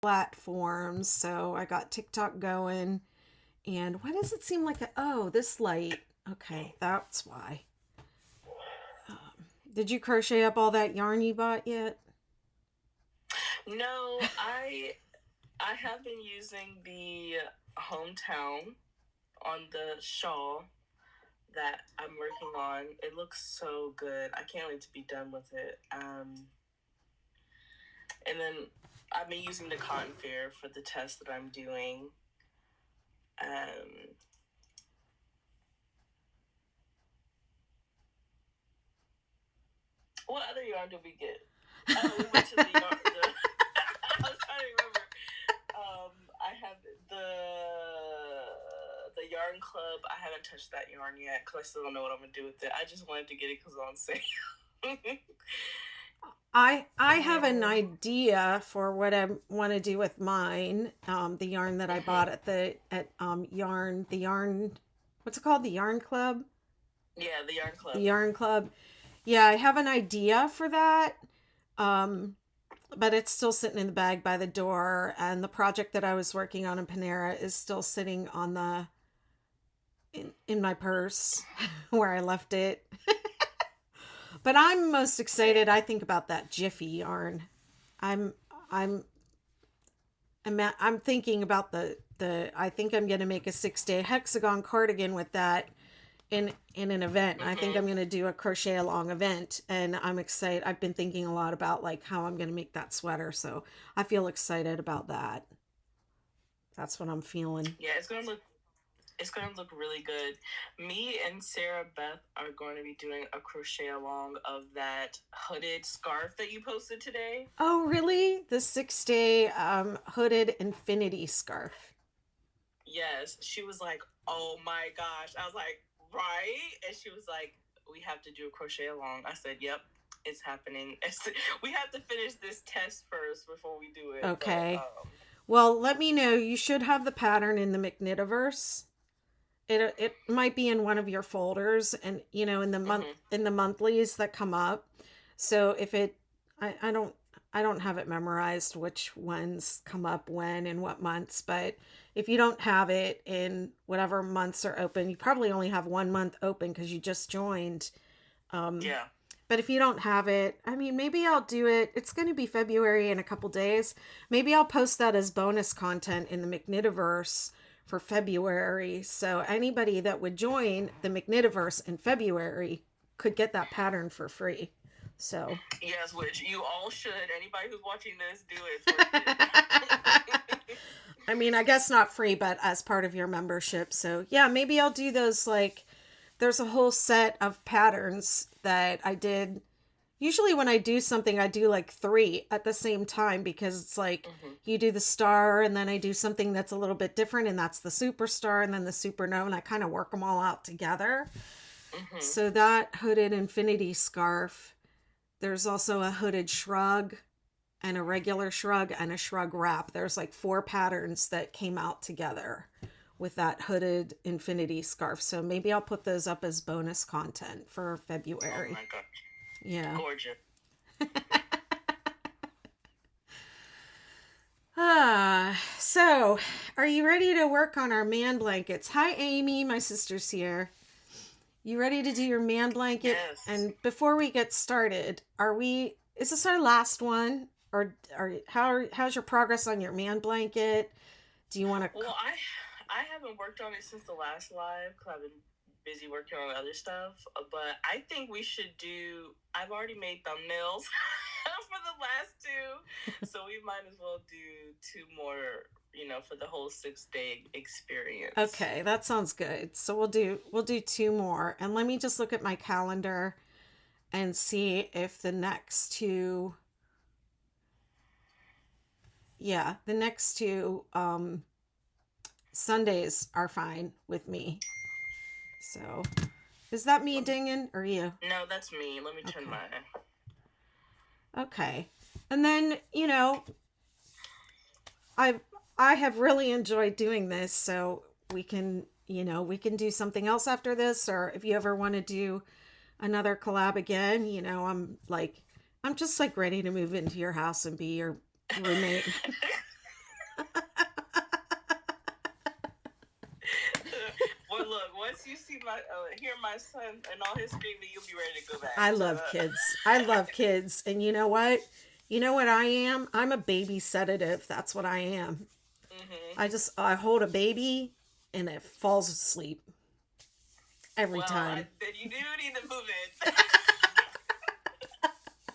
platforms. So I got TikTok going. And why does it seem like oh, this light. Okay, that's why. Did you crochet up all that yarn you bought yet? No, I have been using the hometown on the shawl that I'm working on. It looks so good. I can't wait to be done with it. And then I've been using the cotton fair for the test that I'm doing. Um, what other yarn did we get? Oh, we went to the yarn. I was trying to remember. I have the yarn club. I haven't touched that yarn yet because I still don't know what I'm gonna do with it. I just wanted to get it because it's on sale. I have an idea for what I want to do with mine. The yarn that I bought at the yarn, what's it called? The Yarn Club. Yeah, the yarn The club. Yarn Club. Yeah, I have an idea for that. Um, but it's still sitting in the bag by the door, and the project that I was working on in Panera is still sitting on the in my purse where I left it. But I'm most excited. I think about that Jiffy yarn. I'm I'm I'm thinking about the. I think I'm gonna make a 6-day hexagon cardigan with that in an event. I think I'm gonna do a crochet along event, and I'm excited. I've been thinking a lot about like how I'm gonna make that sweater, so I feel excited about that. That's what I'm feeling. Yeah, it's gonna look really good. Me and Sarah Beth are going to be doing a crochet along of that hooded scarf that you posted today. Oh, really? The 6-day hooded infinity scarf. Yes, she was like, "Oh my gosh!" I was like, "Right," and she was like, "We have to do a crochet along." I said, "Yep, it's happening. We have to finish this test first before we do it." But Okay. Well, let me know. You should have the pattern in the McKnitiverse. It might be in one of your folders, and in the monthlies that come up. So if it, I don't have it memorized which ones come up when and what months, but if you don't have it in whatever months are open, you probably only have 1 month open because you just joined. yeah, But if you don't have it, I mean, maybe I'll do it. It's going to be February in a couple days. Maybe I'll post that as bonus content in the McKnitiverse for February. So anybody that would join the McKnitiverse in February could get that pattern for free. So, yes, which you all should. Anybody who's watching this, do it. It's worth it. I mean, I guess not free, but as part of your membership. So, yeah, maybe I'll do those. Like, there's a whole set of patterns that I did. Usually, when I do something, I do like three at the same time because it's like you do the star, and then I do something that's a little bit different, and that's the superstar, and then the supernova, and I kind of work them all out together. So, that hooded infinity scarf, there's also a hooded shrug, and a regular shrug, and a shrug wrap. There's like four patterns that came out together with that hooded infinity scarf. So maybe I'll put those up as bonus content for Oh February. my god, Yeah. gorgeous. So are you ready to work on our man blankets? Hi, Amy. My sister's here. You ready to do your man blanket? Yes. And before we get started, is this our last one? Or how's your progress on your man blanket? Do you want to? Well, I haven't worked on it since the last live because I've been busy working on other stuff. But I think we should do. I've already made thumbnails for the last two, so we might as well do two more. For the whole 6-day experience. Okay, that sounds good. So we'll do two more. And let me just look at my calendar and see if the next two, yeah, the next two Sundays are fine with me. So, is that me dinging or you? No, that's me. Let me turn Okay. my. Okay. And then, I I have really enjoyed doing this, so we can do something else after this, or if you ever want to do another collab again, I'm just like ready to move into your house and be your roommate. once you see hear my son and all his screaming, you'll be ready to go back. I love kids. I love kids. And you know what? You know what I am? I'm a baby sedative. That's what I am. I hold a baby and it falls asleep every time. Then you do need to move it.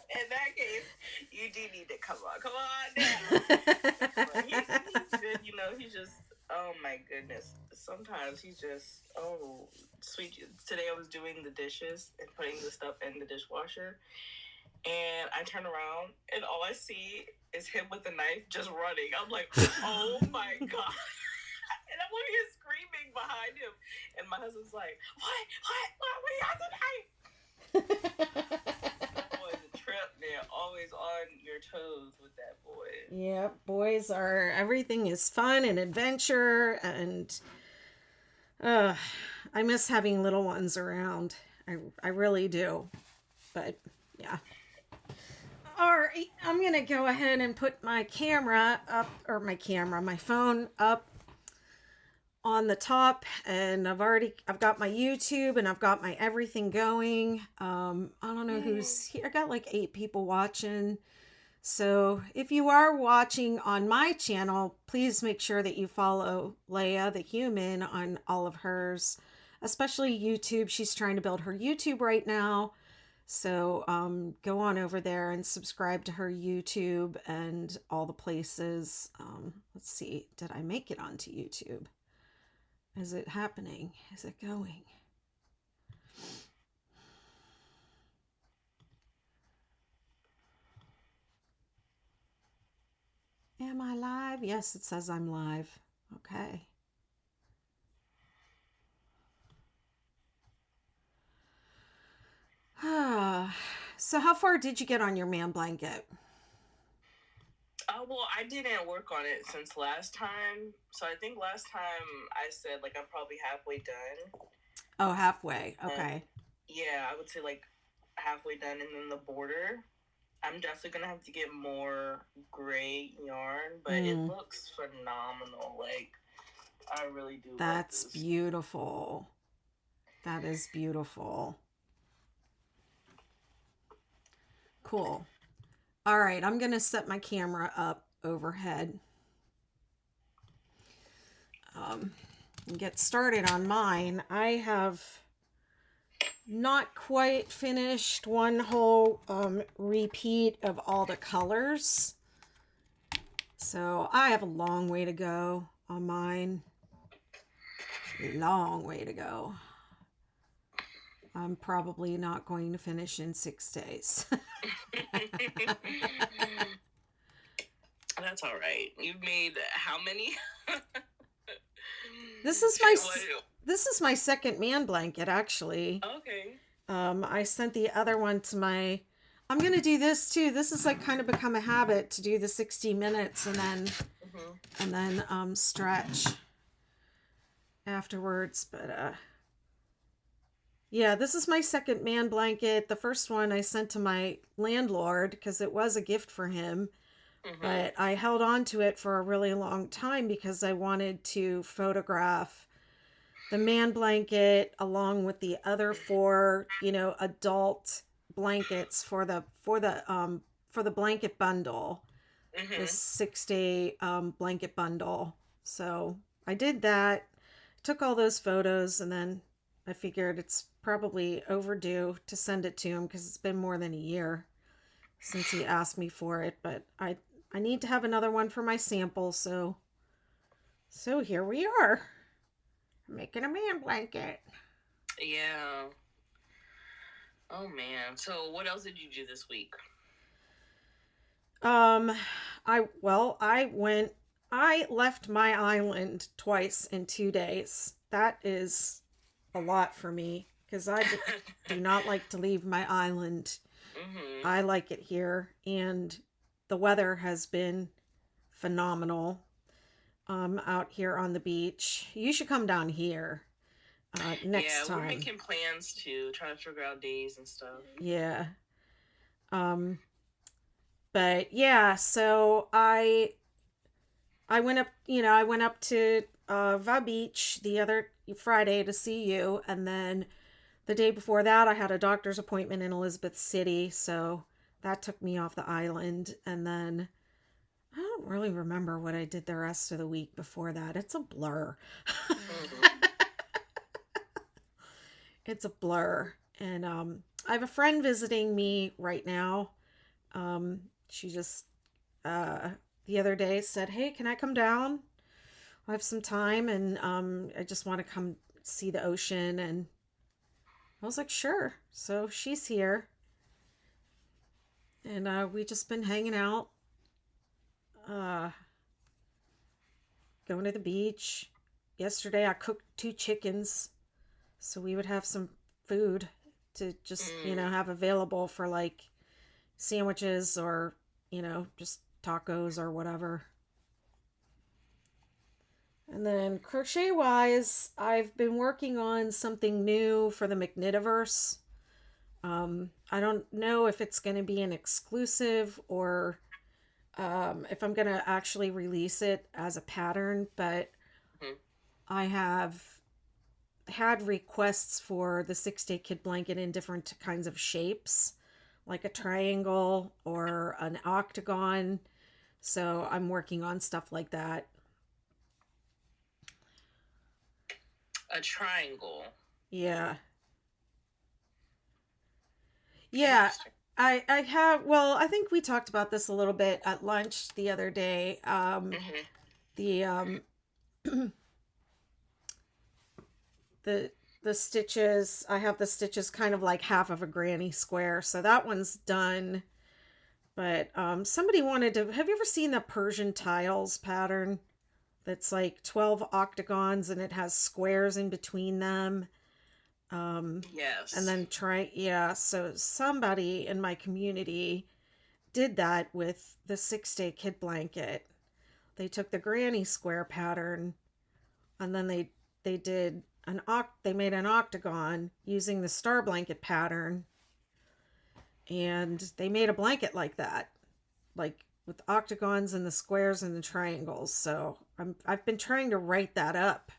In that case, you do need to come on now. But he's good, he's just, oh my goodness. Sometimes he's just, oh, sweet. Today I was doing the dishes and putting the stuff in the dishwasher. And I turn around and all I see is him with a knife just running. I'm like, oh my God. And I'm over here screaming behind him. And my husband's like, what? He has a knife. That boy's a trip, man. Always on your toes with that boy. Yeah, boys are, everything is fun and adventure. And I miss having little ones around. I really do. But yeah. All right, I'm going to go ahead and put my camera up, or my phone up on the top, and I've got my YouTube and I've got my everything going. I don't know who's here. I got like 8 people watching. So if you are watching on my channel, please make sure that you follow Leia the Human on all of hers, especially YouTube. She's trying to build her YouTube right now. So go on over there and subscribe to her YouTube and all the places. Let's see, did I make it onto YouTube? Is it happening? Is it going? Am I live? Yes, it says I'm live. Okay. So how far did you get on your man blanket? Well, I didn't work on it since last time. So I think last time I said, like, I'm probably halfway done. Oh, halfway. Okay. Yeah, I would say, like, halfway done. And then the border, I'm definitely going to have to get more gray yarn. But it looks phenomenal. Like, I really do. That's beautiful. That is beautiful. Cool. All right, I'm going to set my camera up overhead. And get started on mine. I have not quite finished one whole repeat of all the colors. So I have a long way to go on mine. Long way to go. I'm probably not going to finish in 6 days. That's all right. You've made how many? This is my second man blanket, actually. Okay. I sent the other one to my. I'm gonna do this too. This is like kind of become a habit to do the 60 minutes and then stretch afterwards. But yeah, this is my second man blanket. The first one I sent to my landlord because it was a gift for him. But I held on to it for a really long time because I wanted to photograph the man blanket along with the other 4, adult blankets for the blanket bundle, the 6-day blanket bundle. So I did that, took all those photos, and then I figured it's probably overdue to send it to him because it's been more than a year since he asked me for it. But I need to have another one for my sample, so here we are, making a man blanket. Yeah. Oh man. So what else did you do this week? I left my island twice in 2 days. That is a lot for me because I do not like to leave my island. I like it here, and the weather has been phenomenal out here on the beach. You should come down here next time. Yeah, we're making plans to try to figure out days and stuff. Yeah. But yeah, so I went up to Va Beach the other Friday to see you, and then the day before that, I had a doctor's appointment in Elizabeth City, so that took me off the island. And then I don't really remember what I did the rest of the week before that. It's a blur. Mhm. It's a blur. And I have a friend visiting me right now. She just uh, the other day said, "Hey, can I come down? I have some time, and I just want to come see the ocean." And I was like, "Sure." So she's here, and we just been hanging out, uh, going to the beach. Yesterday, I cooked two chickens, so we would have some food to just Mm. have available for like sandwiches or just tacos or whatever. And then crochet wise, I've been working on something new for the McKnitiverse. I don't know if it's going to be an exclusive or if I'm going to actually release it as a pattern, but Mhm. I have had requests for the 6 Day Kid blanket in different kinds of shapes, like a triangle or an octagon. So I'm working on stuff like that. A triangle. Yeah. Yeah. Interesting. I have, well, I think we talked about this a little bit at lunch the other day. Hmm. The the the stitches, I have the stitches kind of like half of a granny square, so that one's done. But somebody wanted to, have you ever seen the Persian tiles pattern that's like 12 octagons and it has squares in between them? And Yes. then try, yeah, so somebody in my community did that with the 6 Day Kid blanket. They took the granny square pattern, and then they did they made an octagon using the star blanket pattern, and they made a blanket like that, like with octagons and the squares and the triangles. So I've been trying to write that up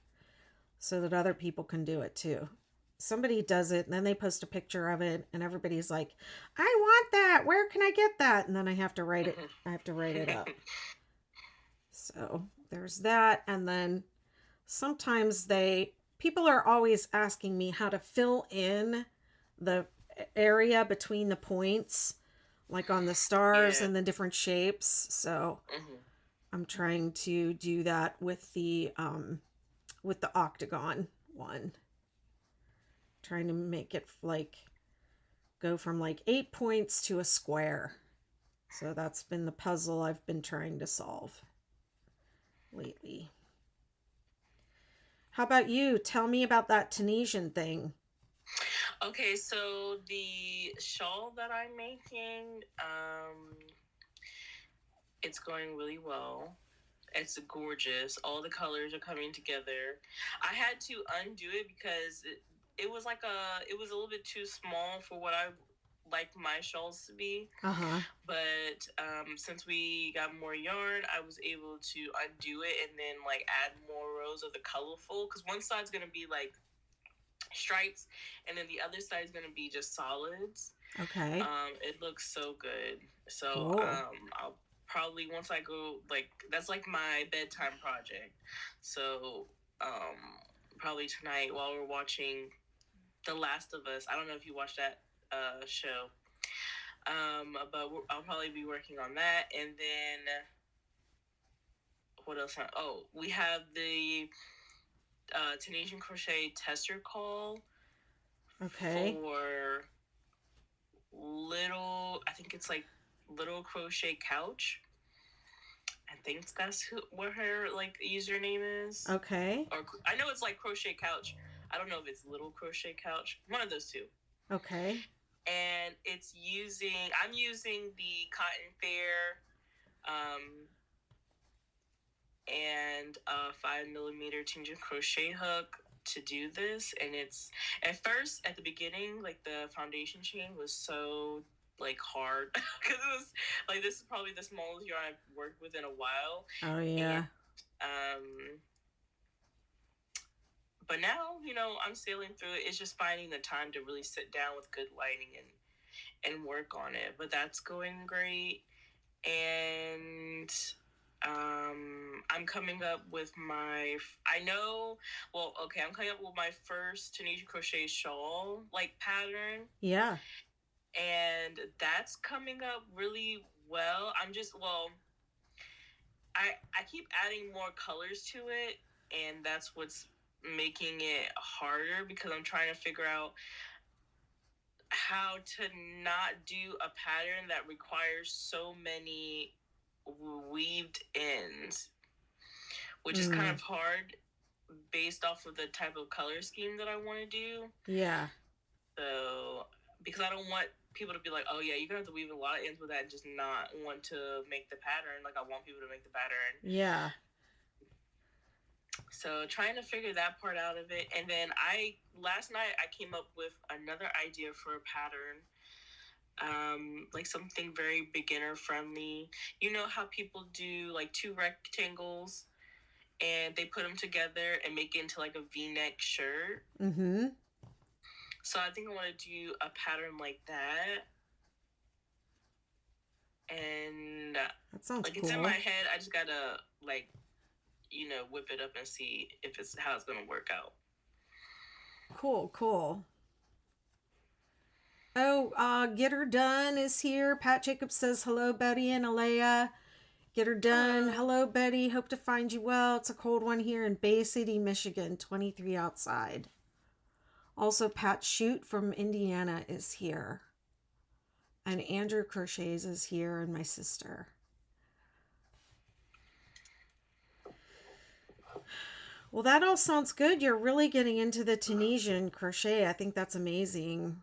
so that other people can do it too. Somebody does it and then they post a picture of it and everybody's like, "I want that. Where can I get that?" And then I have to write it up. So, there's that, and then sometimes people are always asking me how to fill in the area between the points, like on the stars Yeah. and the different shapes. So Hmm. I'm trying to do that with the octagon one, trying to make it like go from like 8 points to a square. So that's been the puzzle I've been trying to solve lately. How about you? Tell me about that Tunisian thing. Okay, so the shawl that I'm making, it's going really well. It's gorgeous. All the colors are coming together. I had to undo it because it was like it was a little bit too small for what I like my shawls to be. Uh huh. But since we got more yarn, I was able to undo it and then like add more rows of the colorful. Because one side's gonna be like stripes, and then the other side is gonna be just solids. Okay. It looks so good. So Cool. I'll probably once I go like that's like my bedtime project. So probably tonight while we're watching The Last of Us. I don't know if you watched that show. But I'll probably be working on that, and then what else? Oh, we have the Tunisian crochet tester call Okay. for little. I think it's like Little Crochet Couch. I think that's what her like username is. Okay. Or I know it's like Crochet Couch. I don't know if it's Little Crochet Couch. One of those two. Okay. And I'm using the Cotton Fair um, and a 5mm Tunisian crochet hook to do this. And it's at first at the beginning, like the foundation chain was so like hard because it was like this is probably the smallest yarn I've worked with in a while, Oh and yeah. um But now, I'm sailing through it. It's just finding the time to really sit down with good lighting and work on it. But that's going great. And I'm coming up with I know, well, okay, I'm coming up with my first Tunisia crochet shawl like pattern, Yeah. and that's coming up really well. I keep adding more colors to it, and that's what's making it harder because I'm trying to figure out how to not do a pattern that requires so many weaved ends, which is kind Mm. of hard based off of the type of color scheme that I want to do. Yeah. So, because I don't want people to be like, oh yeah, you're gonna have to weave a lot of ends with that, and just not want to make the pattern. Like, I want people to make the pattern. Yeah. So, trying to figure that part out of it. And then last night I came up with another idea for a pattern. Like something very beginner friendly. You know how people do like two rectangles and they put them together and make it into like a V-neck shirt. Mm-hmm. So I think I want to do a pattern like that. And That sounds like, it's in cool. my head. I just gotta like, whip it up and see if it's how it's gonna work out. Cool, cool. Oh, Get Her Done is here. Pat Jacobs says hello, Betty and Alea. Get Her Done. Hello. Hello, Betty. Hope to find you well. It's a cold one here in Bay City, Michigan. 23 outside. Also, Pat Shoot from Indiana is here. And Andrew Crochets is here, and my sister. Well, that all sounds good. You're really getting into the Tunisian crochet. I think that's amazing.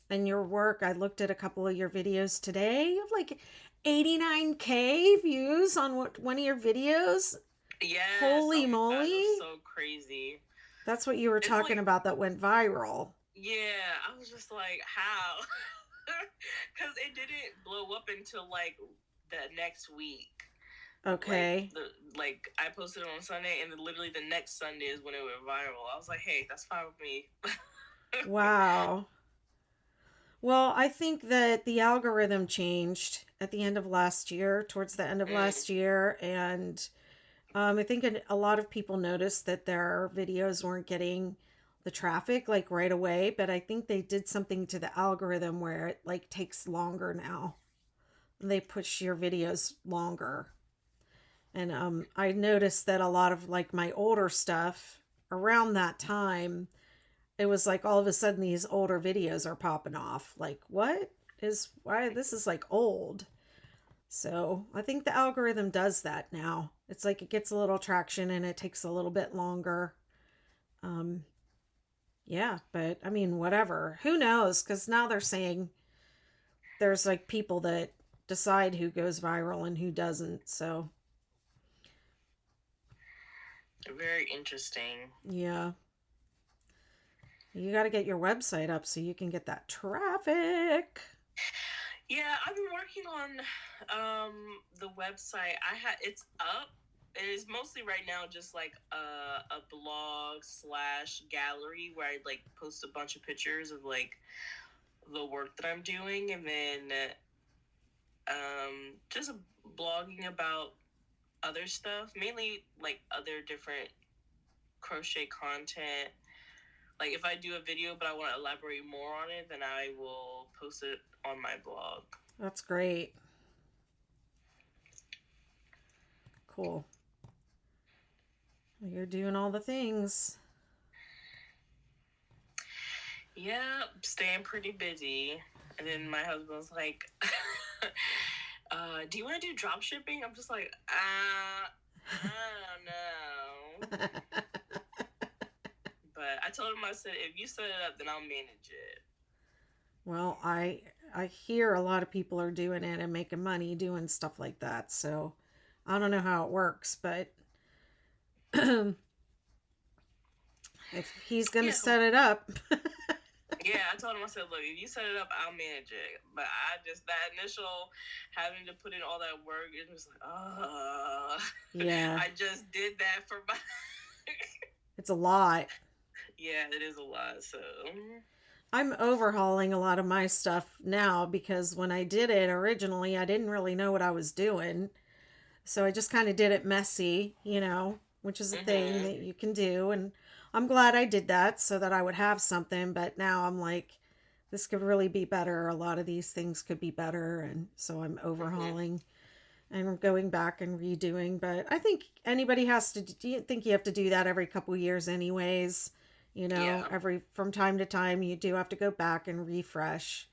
And your work, I looked at a couple of your videos today. You have like 89K views on one of your videos. Yes. Holy Oh my gosh, moly. it was so crazy. That's what you were It's talking like, about that went viral. yeah, I was just like, how? Because it didn't blow up until like the next week. Okay. Like I posted it on Sunday, and then literally the next Sunday is when it went viral. I was like, hey, that's fine with me. Wow. Well, I think that the algorithm changed at the end of last year, towards the end of last year, and I think a lot of people noticed that their videos weren't getting the traffic like right away, but I think they did something to the algorithm where it like takes longer now. They push your videos longer. And I noticed that a lot of like my older stuff around that time, it was like all of a sudden these older videos are popping off. Like, what is why this is like old? So I think the algorithm does that now. It's like it gets a little traction and it takes a little bit longer. Um, yeah, but I mean, whatever. Who knows? Because now they're saying there's like people that decide who goes viral and who doesn't. So Very interesting. yeah, you got to get your website up so you can get that traffic. Yeah, I've been working on the website. It's up. It is mostly right now just like a blog / gallery where I like post a bunch of pictures of like the work that I'm doing, and then just blogging about other stuff, mainly like other different crochet content. Like if I do a video but I want to elaborate more on it, then I will post it on my blog. That's great. Cool. Well, you're doing all the things. Yeah, staying pretty busy. And then my husband was like, do you want to do drop shipping? I'm just like, I don't know. But I told him, I said, if you set it up, then I'll manage it. Well, I hear a lot of people are doing it and making money doing stuff like that. So I don't know how it works, but if he's gonna Yeah. set it up. Yeah, I told him, I said, look, if you set it up, I'll manage it. But that initial having to put in all that work, it was like, oh. Yeah. I just did that for my. It's a lot. Yeah, it is a lot. So, I'm overhauling a lot of my stuff now because when I did it originally, I didn't really know what I was doing. So I just kind of did it messy, which is a thing mhm, that you can do. And I'm glad I did that so that I would have something. But now I'm like, this could really be better. A lot of these things could be better. And so I'm mhm. overhauling and going back and redoing. But I think anybody has to, do you think you have to do that every couple years, anyways? Yeah. Every from time to time, you do have to go back and refresh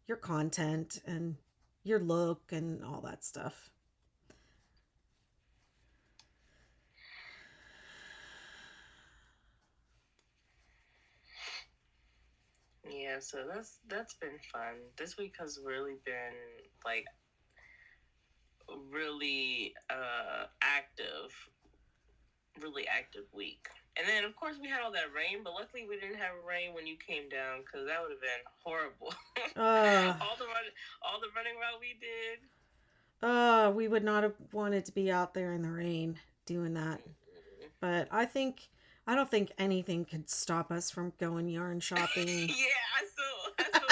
your content and your look and all that stuff. Yeah, so that's been fun. This week has really been like really really active week. And then of course we had all that rain, but luckily we didn't have rain when you came down because that would have been horrible. Uh, all the running around we did. we would not have wanted to be out there in the rain doing that. Mm-mm. But I don't think anything could stop us from going yarn shopping. Yeah, I still don't.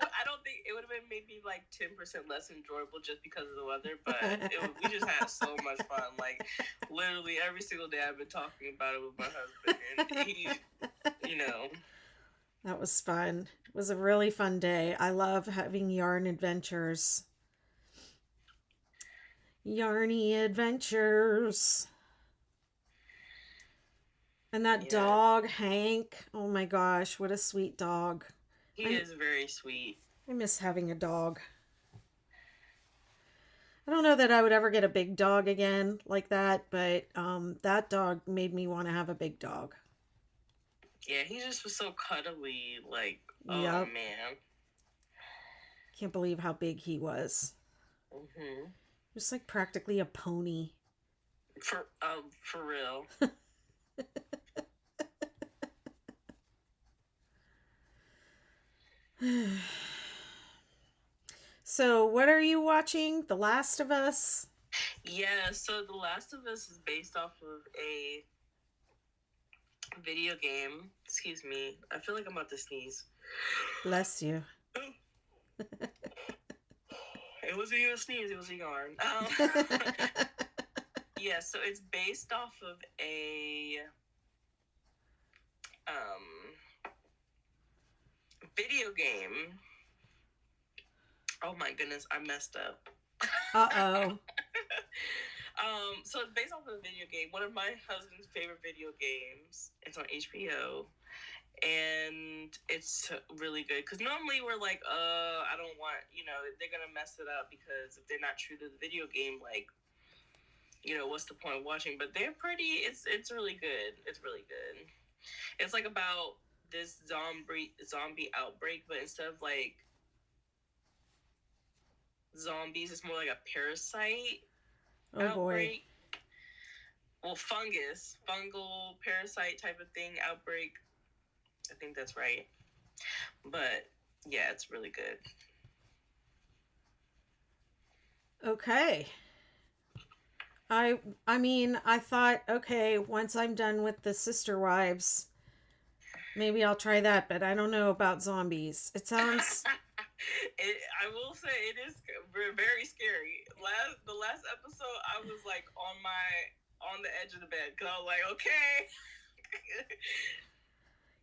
I don't think it would have been maybe like 10% less enjoyable just because of the weather, but we just had so much fun. Like literally every single day, I've been talking about it with my husband, and he, you know, That was fun. It was a really fun day. I love having yarn adventures. Yarny adventures. And that yeah, dog, Hank. Oh my gosh, what a sweet dog. he I is very sweet. I miss having a dog. I don't know that I would ever get a big dog again like that, but that dog made me want to have a big dog. Yeah, he just was so cuddly. Like, oh Yep. man. Can't believe how big he was. Hmm. Just like practically a pony. For real. So, what are you watching? The Last of Us? Yeah. So The Last of Us is based off of a video game. Excuse me. I feel like I'm about to sneeze. Bless you. It wasn't even a sneeze. It was a yarn. Yeah. So it's based off of a um video game. Oh my goodness, I messed up. Uh-oh. So it's based off of a video game. One of my husband's favorite video games. It's on HBO, and it's really good. Because normally we're like, I don't want, they're gonna mess it up because if they're not true to the video game, like, what's the point of watching? But they're pretty. It's really good. It's really good. It's like about this zombie outbreak, but instead of like zombies, it's more like a parasite Oh boy. outbreak. Well, fungal parasite type of thing outbreak. I think that's right. But yeah, it's really good. Okay. I mean, I thought, okay, once I'm done with the Sister Wives, maybe I'll try that, but I don't know about zombies. It sounds I will say it is very scary. The last episode, I was like on the edge of the bed because I was like, okay.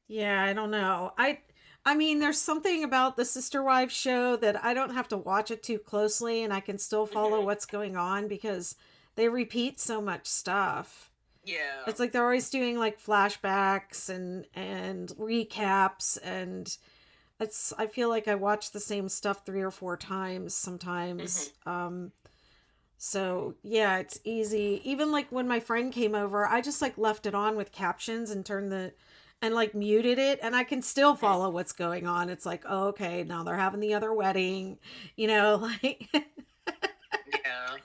yeah, I don't know. I mean, there's something about the Sister Wives show that I don't have to watch it too closely and I can still follow Mm-hmm. what's going on because they repeat so much stuff. Yeah. It's like they're always doing like flashbacks and recaps and it's I feel like I watch the same stuff 3 or 4 times Mm-hmm. sometimes. So yeah, it's easy. Even like when my friend came over, I just like left it on with captions and turned the and like muted it and I can still Mm-hmm. follow what's going on. It's like, oh, okay, now they're having the other wedding, like Yeah.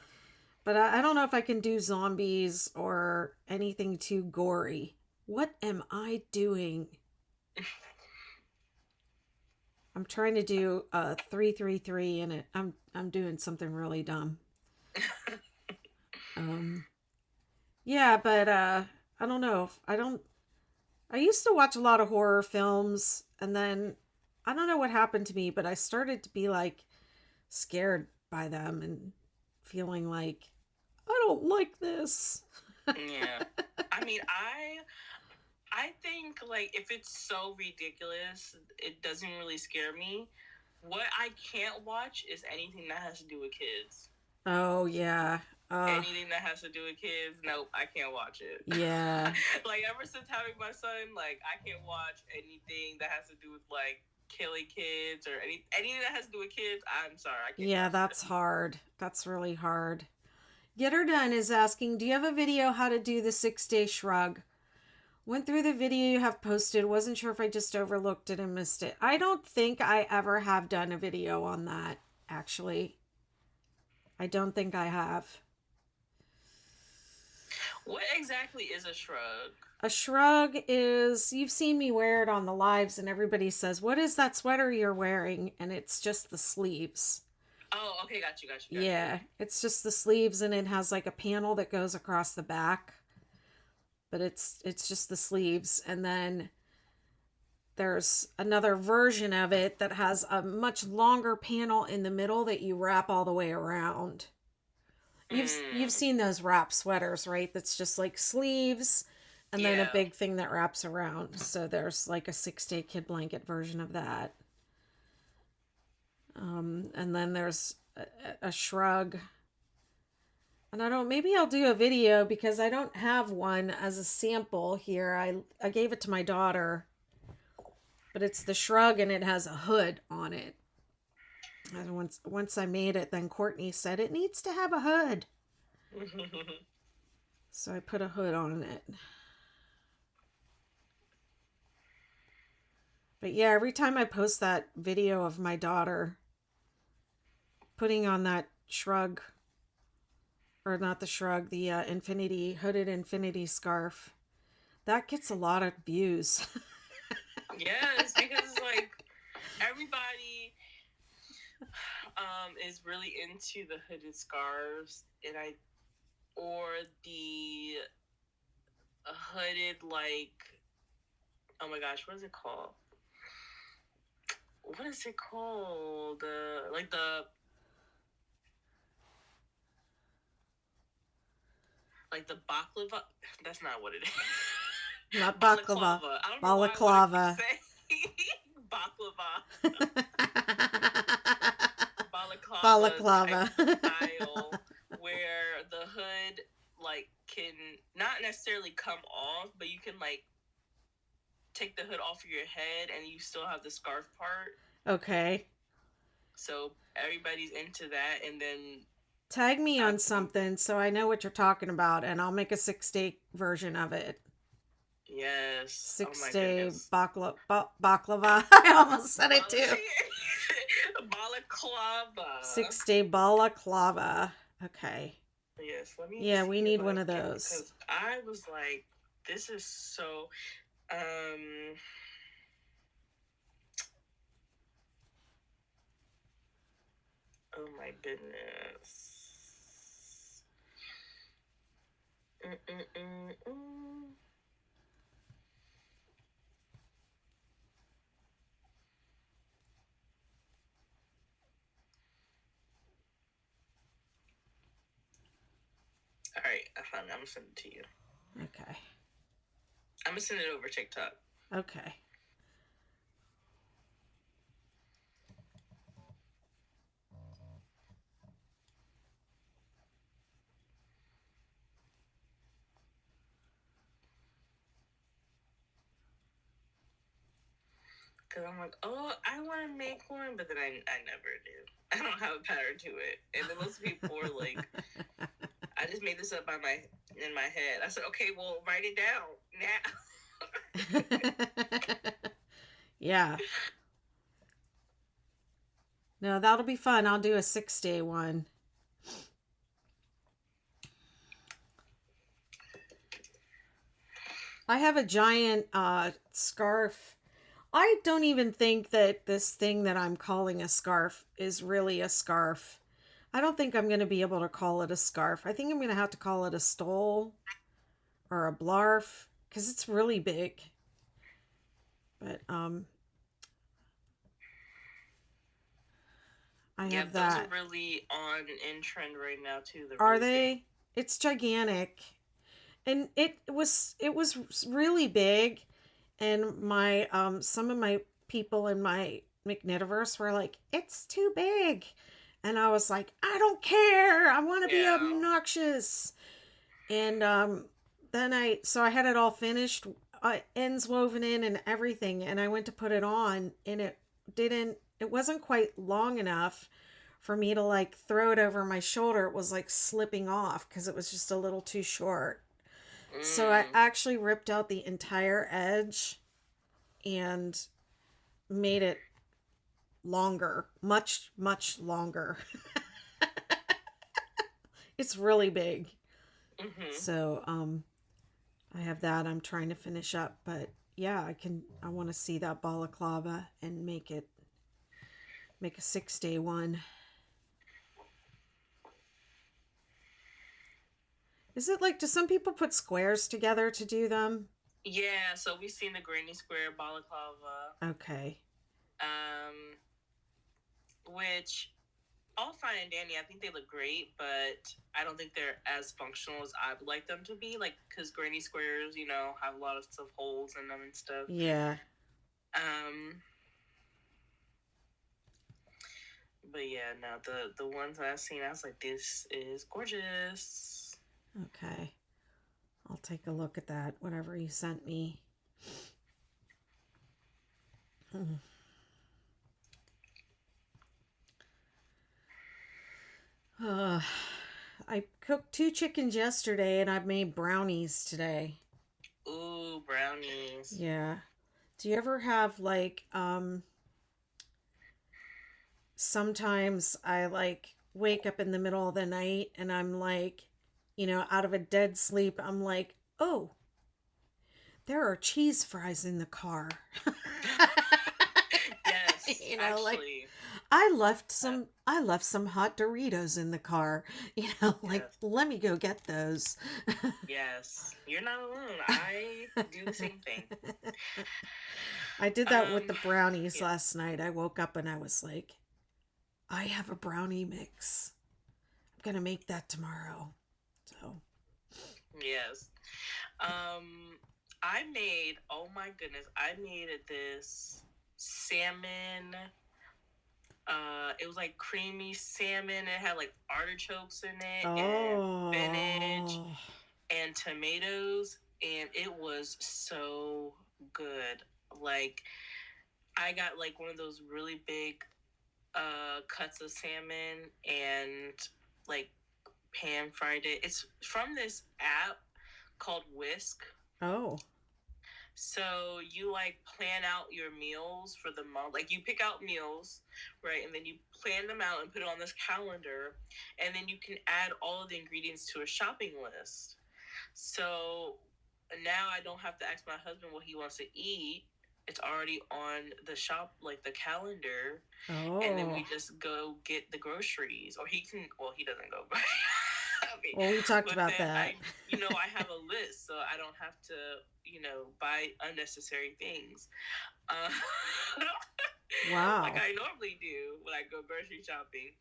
but I don't know if I can do zombies or anything too gory. What am I doing? I'm trying to do a 333 and I'm doing something really dumb. Um yeah, but I don't know. I used to watch a lot of horror films, and then I don't know what happened to me, but I started to be like scared by them and feeling like I don't like this. Yeah. I mean, I think like if it's so ridiculous, it doesn't really scare me. What I can't watch is anything that has to do with kids. Oh yeah. Anything that has to do with kids, nope, I can't watch it. Yeah. Like ever since having my son, like I can't watch anything that has to do with like killing kids or anything that has to do with kids. I'm sorry, I can't Yeah, watch that's hard. That's really hard. Get Her Done is asking, do you have a video how to do the 6-day shrug? Went through the video you have posted. Wasn't sure if I just overlooked it and missed it. I don't think I ever have done a video on that, actually. I don't think I have. What exactly is a shrug? A shrug is, you've seen me wear it on the lives, and everybody says, what is that sweater you're wearing? And it's just the sleeves. Oh, okay, got you. Yeah, it's just the sleeves, and it has like a panel that goes across the back. But it's just the sleeves, and then there's another version of it that has a much longer panel in the middle that you wrap all the way around. You've seen those wrap sweaters, right? That's just like sleeves and then a big thing that wraps around. So there's like a 6-day kid blanket version of that. And then there's a shrug. And maybe I'll do a video because I don't have one as a sample here. I gave it to my daughter, but it's the shrug and it has a hood on it. And once I made it, then Courtney said it needs to have a hood. So I put a hood on it. But yeah, every time I post that video of my daughter putting on that shrug, or not the shrug, the hooded infinity scarf, that gets a lot of views. Yes, because like everybody is really into the hooded scarves, or the hooded, like, oh my gosh, what is it called? What is it called? Like the baklava. That's not what it is. Not baklava. I don't Balaclava. know why I want to say baklava. Balaclava. Style where the hood like can not necessarily come off, but you can like take the hood off of your head and you still have the scarf part. Okay. So everybody's into that, and then tag me on something so I know what you're talking about, and I'll make a 6-day version of it. Yes. 6-day baklava. I almost said it too. Balaclava. 6-day balaclava. Okay. Yes. Let me. Yeah, we need one of those. Because I was like, this is so. Oh my goodness. All right, I found it. I'm gonna send it to you. Okay. I'm gonna send it over TikTok. Okay. Because I'm like, oh, I want to make one, but then I never do. I don't have a pattern to it. And then most people are like, I just made this up in my head. I said, okay, well, write it down now. Yeah. No, that'll be fun. I'll do a 6-day one. I have a giant scarf. I don't even think that this thing that I'm calling a scarf is really a scarf. I don't think I'm going to be able to call it a scarf. I think I'm going to have to call it a stole or a blarf because it's really big. But I Yeah, have those are that. really on in trend right now too. They're Are really big. they? It's gigantic. And it was really big, and my some of my people in my McKnittiverse were like, it's too big. And I was like, I don't care. I want to be Yeah. obnoxious. And then I had it all finished, ends woven in and everything, and I went to put it on, and it wasn't quite long enough for me to like throw it over my shoulder. It was like slipping off because it was just a little too short. So I Mm. actually ripped out the entire edge and made it longer, much, much longer. It's really big. Mhm. So, I have that I'm trying to finish up, but yeah, I want to see that balaclava and make a 6 day one. Is it like, do some people put squares together to do them? Yeah. So we've seen the granny square balaclava, Okay. um, which all fine and dandy. I think they look great, but I don't think they're as functional as I would like them to be. Like, because granny squares, have a lot of stuff holes in them and stuff. Yeah. Um, but yeah, no, the ones that I've seen, I was like, this is gorgeous. Okay. I'll take a look at that, whatever you sent me. Uh, I cooked 2 chickens yesterday and I've made brownies today. Ooh, brownies. Yeah. Do you ever have like sometimes I like wake up in the middle of the night and I'm like, out of a dead sleep, I'm like, "Oh, there are cheese fries in the car." Yes, Like actually. I left some hot Doritos in the car. Like Yes. let me go get those. Yes. You're not alone. I do the same thing. I did that with Um, the brownies yeah. last night. I woke up and I was like, I have a brownie mix. I'm gonna make that tomorrow. So, Yes. Um, oh my goodness, I made this salmon. It was like creamy salmon. It had like artichokes in it and spinach oh, and tomatoes, and it was so good. Like, I got like one of those really big cuts of salmon and like pan fried it. It's from this app called Whisk. oh, So you like plan out your meals for the month. Like, you pick out meals, right? And then you plan them out and put it on this calendar. And then you can add all of the ingredients to a shopping list. So now I don't have to ask my husband what he wants to eat. It's already on the shop, like the calendar. And then we oh. just go get the groceries. Or he doesn't go. Me. Well, we talked But about then that. I have a list, so I don't have to, buy unnecessary things. Uh, like Wow. I normally do when I go grocery shopping.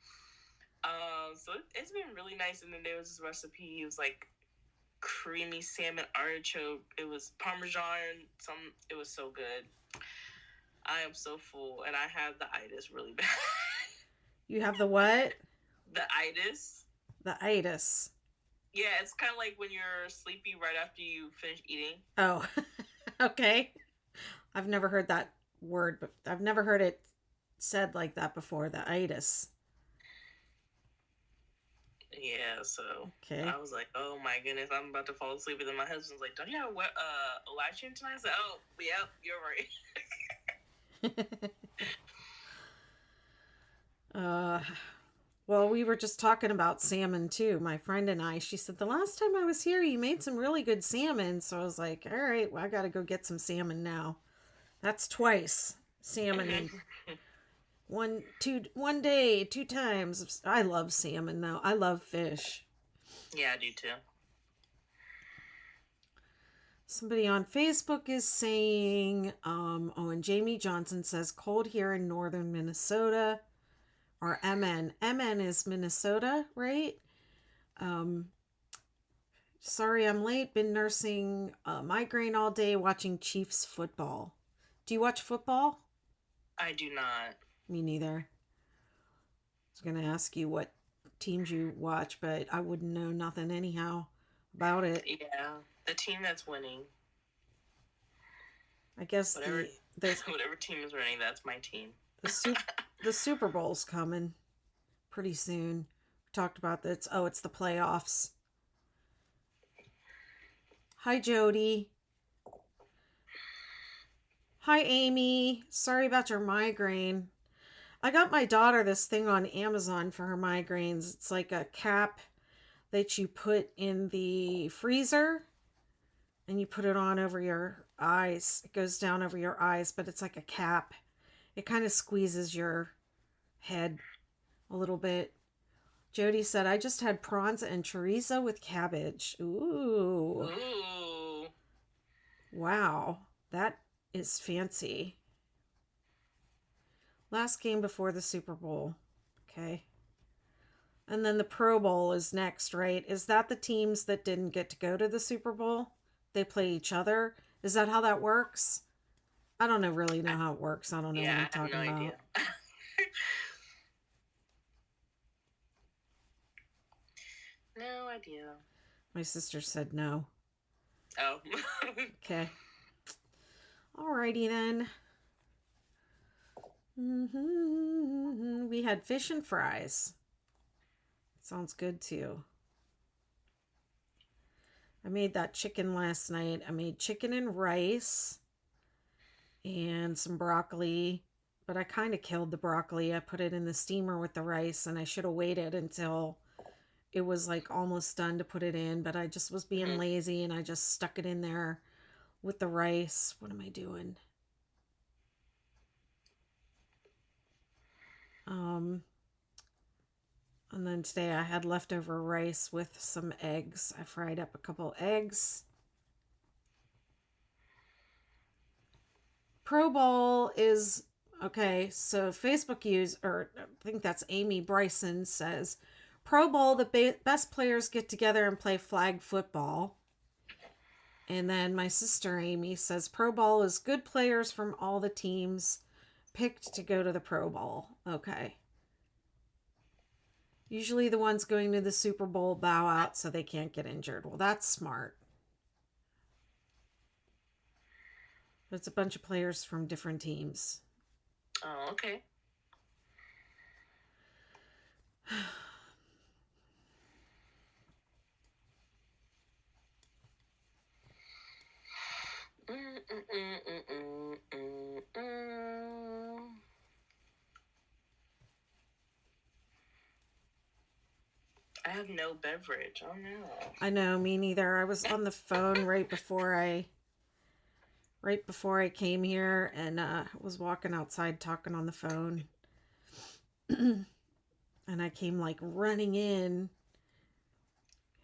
So it's been really nice. And then there was this recipe. It was like creamy salmon artichoke. It was Parmesan. It was so good. I am so full, and I have the itis really bad. You have the what? The itis. The itis. Yeah, it's kind of like when you're sleepy right after you finish eating. Oh, okay. I've never heard that word, but I've never heard it said like that before. The itis. Yeah, so Okay. I was like, oh my goodness, I'm about to fall asleep. And then my husband's like, don't you have a live stream tonight? I said, oh, yeah, you're right. uh, well, we were just talking about salmon too. My friend and I. She said the last time I was here, you made some really good salmon. So I was like, all right, well, I got to go get some salmon now. That's twice salmon in one day, 2 times. I love salmon though. I love fish. Yeah, I do too. Somebody on Facebook is saying, oh, and Jamie Johnson says, cold here in northern Minnesota, or MN. MN is Minnesota, right? Sorry I'm late. Been nursing a migraine all day watching Chiefs football. Do you watch football? I do not. Me neither. I was going to ask you what teams you watch, but I wouldn't know nothing anyhow about it. Yeah, the team that's winning. I guess Whatever, the whatever team is winning, that's my team. the Super Bowl's coming pretty soon. We talked about this. Oh, it's the playoffs. Hi, Jody. Hi, Amy. Sorry about your migraine. I got my daughter this thing on Amazon for her migraines. It's like a cap that you put in the freezer and you put it on over your eyes. It goes down over your eyes, but it's like a cap. It kind of squeezes your head a little bit. Jody said, I just had prawns and chorizo with cabbage. Ooh. Ooh. Wow. That is fancy. Last game before the Super Bowl. Okay. And then the Pro Bowl is next, right? Is that the teams that didn't get to go to the Super Bowl? They play each other? Is that how that works? I don't really know how it works. I don't know what I'm talking about. Idea. No idea. My sister said no. Oh. Okay. Alrighty then. We had fish and fries. Sounds good too. I made that chicken last night. I made chicken and rice and some broccoli, but I kind of killed the broccoli. I put it in the steamer with the rice, and I should have waited until it was like almost done to put it in, but I just was being lazy and I just stuck it in there with the rice. What am I doing? And then today I had leftover rice with some eggs. I fried up a couple eggs. Pro Bowl is okay. So Facebook or I think that's Amy Bryson says, Pro Bowl, the best players get together and play flag football. And then my sister Amy says, Pro Bowl is good players from all the teams picked to go to the Pro Bowl. Okay. Usually the ones going to the Super Bowl bow out so they can't get injured. Well, that's smart. But it's a bunch of players from different teams. Oh, okay. I have no beverage. Oh no. I know, me neither. I was on the phone right before I came here, and was walking outside talking on the phone. And I came like running in.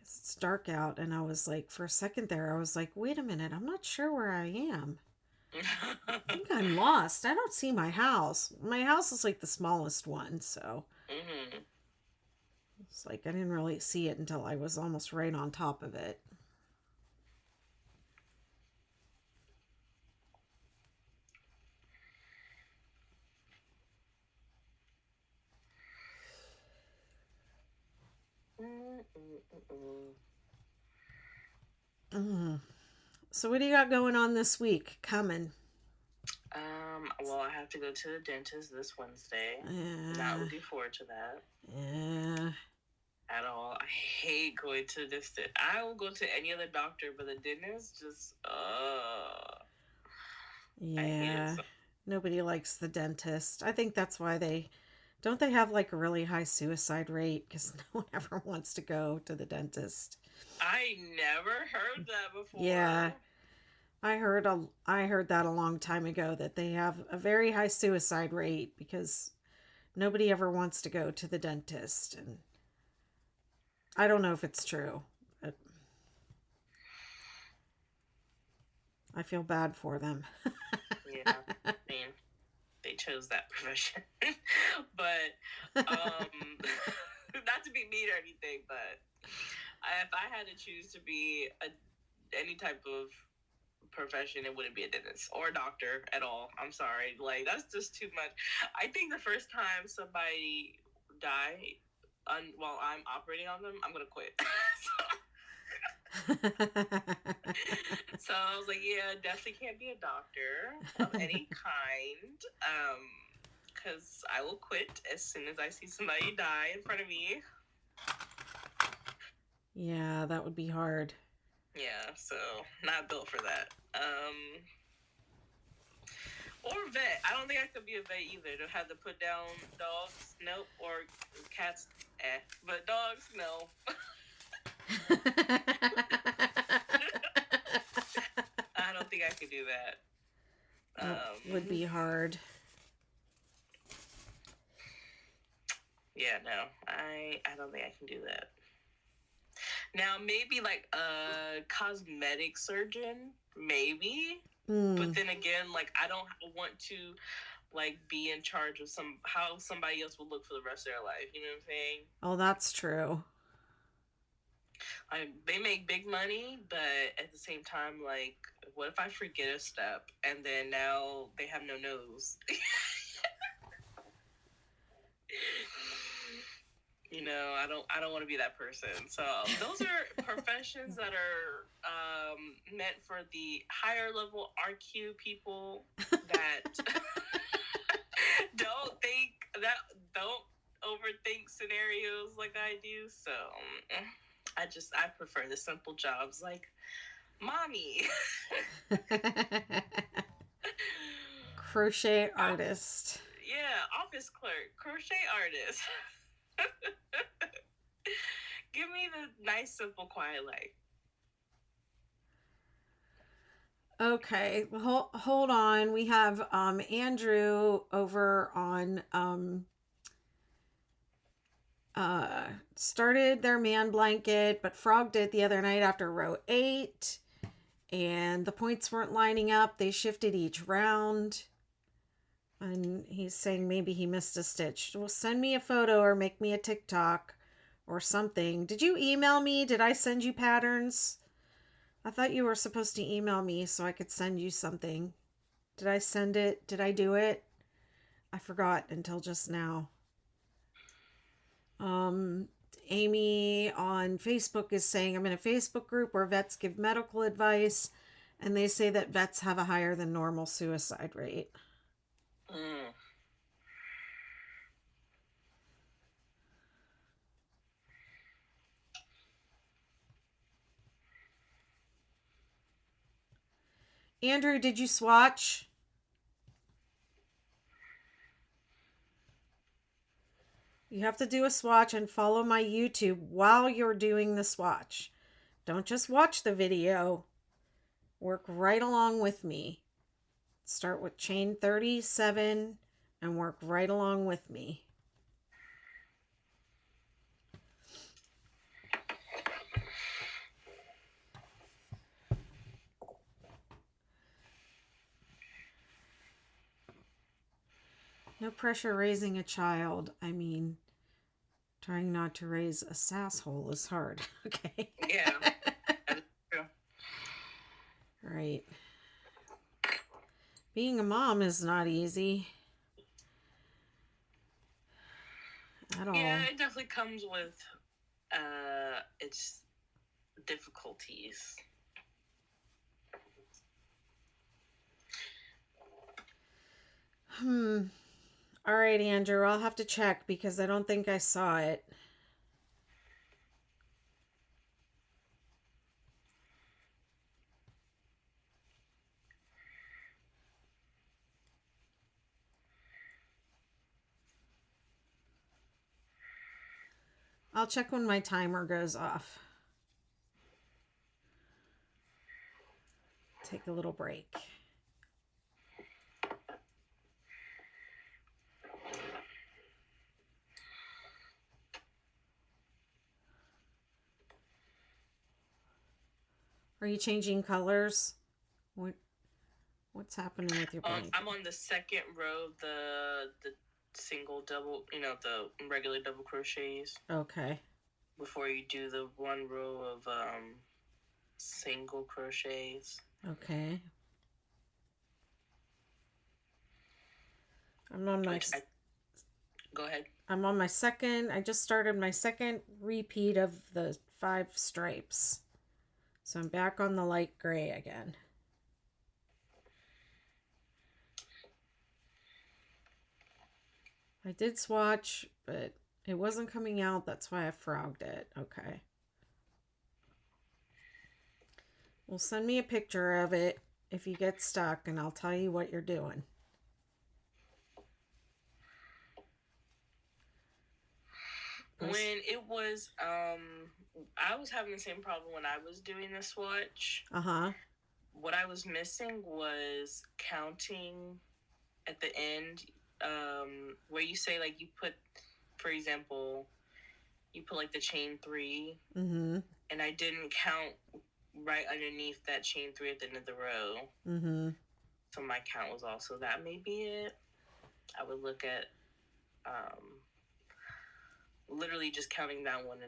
It's dark out, and I was like, for a second there, I was like, wait a minute, I'm not sure where I am. I think I'm lost. I don't see my house. My house is like the smallest one, so it's like I didn't really see it until I was almost right on top of it. So what do you got going on this week coming? Well, I have to go to the dentist this Wednesday. Not looking forward to that. Yeah. At all. I hate going to the dentist. I will go to any other doctor, but the dentist just Yeah. I hate it so. Nobody likes the dentist. I think that's why they have like a really high suicide rate, because no one ever wants to go to the dentist. I never heard that before. Yeah. I heard that a long time ago, that they have a very high suicide rate because nobody ever wants to go to the dentist, and I don't know if it's true. But I feel bad for them. Yeah, I mean, they chose that profession. But not to be mean or anything, but if I had to choose to be any type of profession, it wouldn't be a dentist or a doctor at all. I'm sorry. Like, that's just too much. I think the first time somebody die while I'm operating on them, I'm gonna quit. So I was like, yeah, definitely can't be a doctor of any kind. Because I will quit as soon as I see somebody die in front of me. Yeah, that would be hard. Yeah, so not built for that. Or vet. I don't think I could be a vet either. To have to put down dogs, nope. Or cats, but dogs, no. I don't think I could do that. That would be hard. Yeah, no. I don't think I can do that. Now maybe like a cosmetic surgeon, maybe. But then again, like I don't want to like be in charge of how somebody else will look for the rest of their life. You know what I'm saying? Oh, that's true. They make big money, but at the same time, like, what if I forget a step and then now they have no nose? You know, I don't want to be that person. So those are professions that are meant for the higher level RQ people that don't overthink scenarios like I do. So I prefer the simple jobs like mommy. Crochet artist. Yeah, office clerk, crochet artist. Give me the nice, simple, quiet life. Okay, well, hold on. We have Andrew over on started their Man Blanket, but frogged it the other night after row 8, and the points weren't lining up. They shifted each round, and he's saying maybe he missed a stitch. Well, send me a photo or make me a TikTok or something. Did you email me? Did I send you patterns? I thought you were supposed to email me so I could send you something. Did I send it? Did I do it? I forgot until just now. Amy on Facebook is saying, I'm in a Facebook group where vets give medical advice, and they say that vets have a higher than normal suicide rate. Andrew, did you swatch? You have to do a swatch and follow my YouTube while you're doing the swatch. Don't just watch the video. Work right along with me. Start with chain 37 and work right along with me. No pressure raising a child. I mean, trying not to raise a sasshole is hard. Okay. Yeah. That's true. Right. Being a mom is not easy at all. Yeah, it definitely comes with its difficulties. All right, Andrew, I'll have to check because I don't think I saw it. I'll check when my timer goes off. Take a little break. Are you changing colors? What What's happening with your blanket? I'm on the second row, the single double, the regular double crochets. Okay. Before you do the one row of single crochets. Okay. I'm on my. Go ahead. I'm on my second. I just started my second repeat of the 5 stripes, so I'm back on the light gray again. I did swatch, but it wasn't coming out. That's why I frogged it. Okay. Well, send me a picture of it if you get stuck, and I'll tell you what you're doing. When it was, I was having the same problem when I was doing the swatch. Uh-huh. What I was missing was counting at the end, where you say, like, you put, for example, you put, like, the chain 3, Mm-hmm. and I didn't count right underneath that chain 3 at the end of the row. Mm-hmm. So my count was off. So that may be it. I would look at literally just counting that one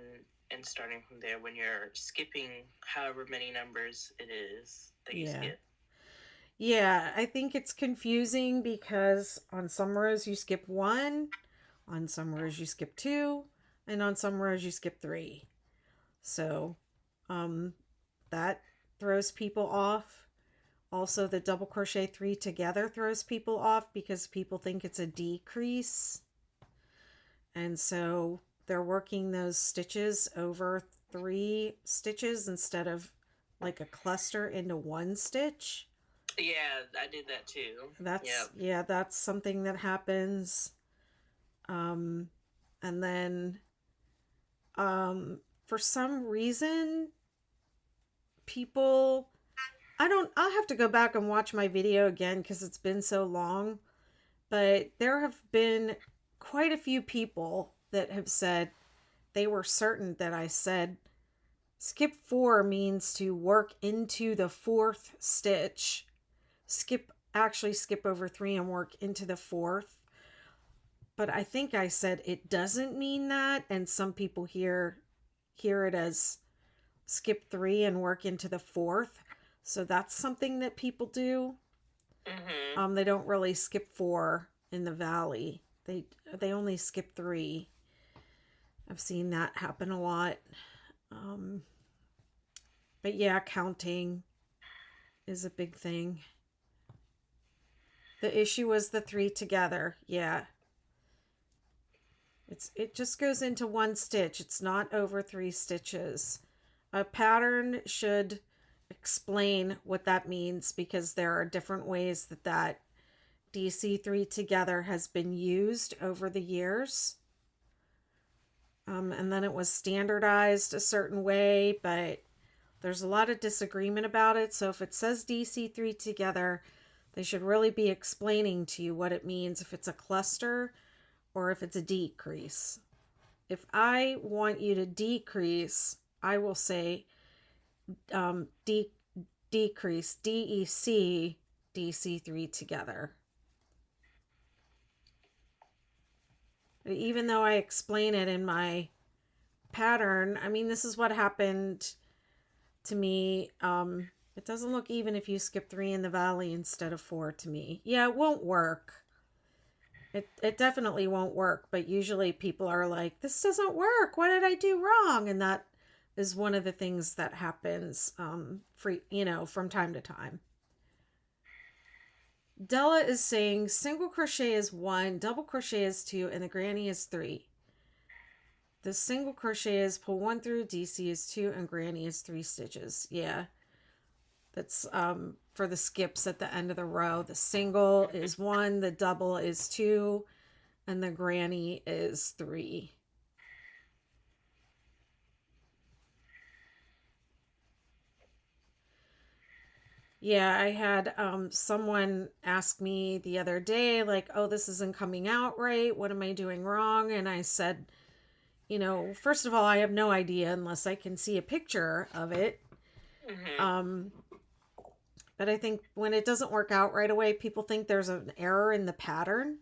and starting from there when you're skipping however many numbers it is that you skip. Yeah, I think it's confusing because on some rows you skip 1, on some rows you skip 2, and on some rows you skip 3. So, that throws people off. Also, the double crochet 3 together throws people off because people think it's a decrease. And so they're working those stitches over 3 stitches instead of like a cluster into 1 stitch. Yeah, I did that too. That's something that happens. And then for some reason people I'll have to go back and watch my video again because it's been so long, but there have been quite a few people that have said they were certain that I said skip 4 means to work into the 4th stitch. Skip over 3 and work into the 4th. But I think I said it doesn't mean that, and some people hear it as skip 3 and work into the 4th. So that's something that people do. Mm-hmm. They don't really skip 4 in the valley. They only skip 3. I've seen that happen a lot. But yeah, counting is a big thing. The issue was the 3 together. Yeah. It just goes into 1 stitch. It's not over 3 stitches. A pattern should explain what that means because there are different ways that DC3 together has been used over the years. And then it was standardized a certain way, but there's a lot of disagreement about it. So if it says DC3 together, they should really be explaining to you what it means, if it's a cluster or if it's a decrease. If I want you to decrease, I will say decrease, DEC, DC3 together. Even though I explain it in my pattern, I mean, this is what happened to me. It doesn't look even if you skip 3 in the valley instead of 4 to me. Yeah, it won't work. It definitely won't work, but usually people are like, this doesn't work. What did I do wrong? And that is one of the things that happens from time to time. Della is saying single crochet is 1, double crochet is 2, and the granny is 3. The single crochet is pull 1 through, DC is 2, and granny is 3 stitches. Yeah. That's for the skips at the end of the row. The single is 1, the double is 2, and the granny is 3. Yeah, I had someone ask me the other day, like, oh, this isn't coming out right. What am I doing wrong? And I said, first of all, I have no idea unless I can see a picture of it. Mm-hmm. But I think when it doesn't work out right away, people think there's an error in the pattern.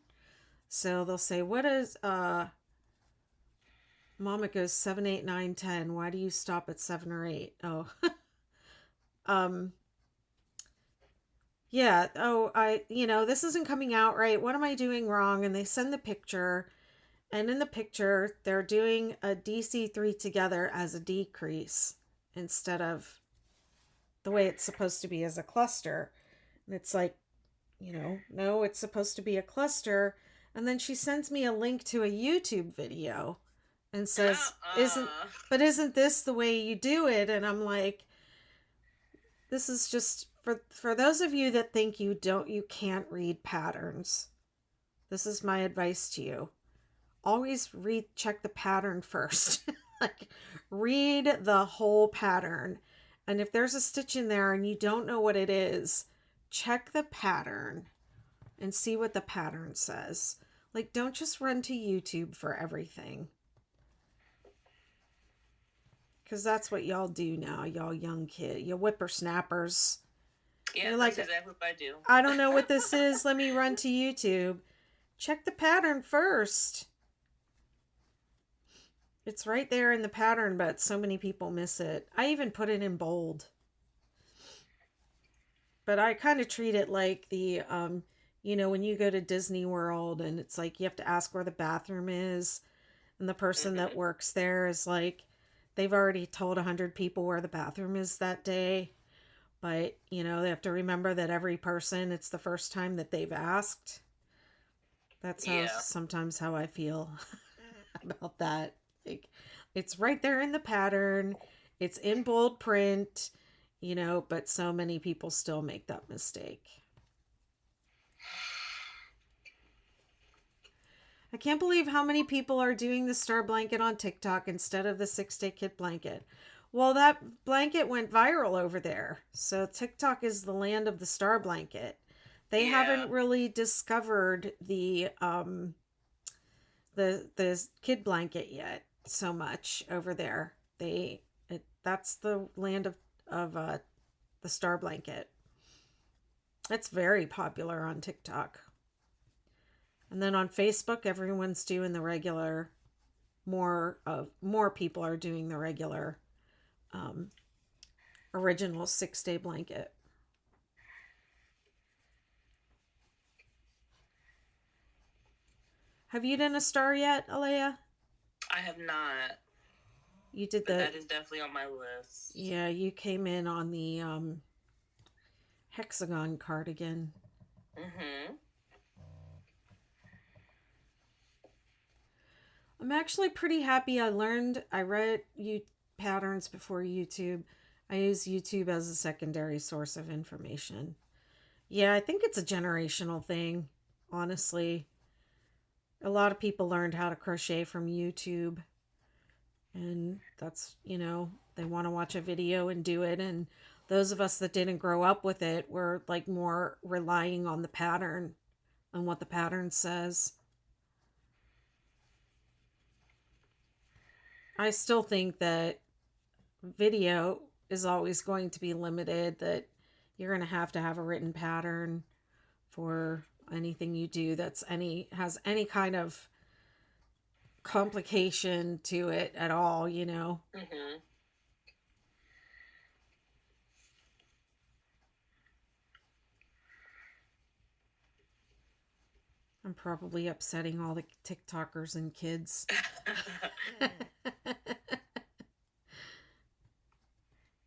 So they'll say, "What is Mama goes 7, 8, 9, 10. Why do you stop at 7 or 8?" Oh, um, yeah. Oh, this isn't coming out right. What am I doing wrong? And they send the picture, and in the picture, they're doing a DC3 together as a decrease instead of the way it's supposed to be as a cluster. And it's like, no, it's supposed to be a cluster. And then she sends me a link to a YouTube video and says, Uh-uh. isn't this the way you do it? And I'm like, this is just for those of you that think you can't read patterns. This is my advice to you. Always check the pattern first. Like, read the whole pattern. And if there's a stitch in there and you don't know what it is, check the pattern and see what the pattern says. Like, don't just run to YouTube for everything. Because that's what y'all do now, y'all young kid, you whippersnappers. Yeah, You're that's like, exactly what I do. I don't know what this is. Let me run to YouTube. Check the pattern first. It's right there in the pattern, but so many people miss it. I even put it in bold. But I kind of treat it like when you go to Disney World and it's like you have to ask where the bathroom is, and the person that works there is like, they've already told 100 people where the bathroom is that day. But, they have to remember that every person, it's the first time that they've asked. That's sometimes how I feel about that. Like, it's right there in the pattern. It's in bold print, but so many people still make that mistake. I can't believe how many people are doing the star blanket on TikTok instead of the 6-day kit blanket. Well, that blanket went viral over there. So TikTok is the land of the star blanket. They haven't really discovered the kid blanket yet so much over there. That's the land of the star blanket. It's very popular on TikTok. And then on Facebook, everyone's doing the regular. More people are doing the regular original 6-day blanket. Have you done a star yet, Alea? I have not. You did but that is definitely on my list. Yeah, you came in on the hexagon cardigan. I'm actually pretty happy I read patterns before YouTube. I use YouTube as a secondary source of information. Yeah, I think it's a generational thing, honestly. A lot of people learned how to crochet from YouTube. And that's, they want to watch a video and do it. And those of us that didn't grow up with it were like more relying on the pattern and what the pattern says. I still think that video is always going to be limited, that you're going to have a written pattern for anything you do has any kind of complication to it at all, I'm probably upsetting all the TikTokers and kids.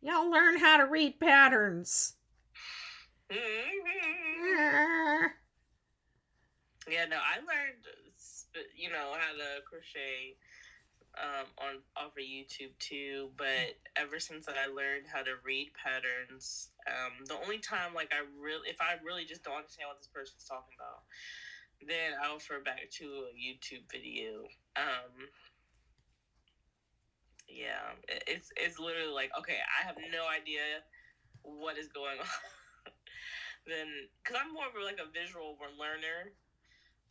Y'all learn how to read patterns. Yeah, no, I learned, how to crochet off of YouTube too. But ever since I learned how to read patterns, the only time if I really just don't understand what this person's talking about, then I'll refer back to a YouTube video. Yeah, it's literally like, okay, I have no idea what is going on. Then, because I'm more of a visual learner,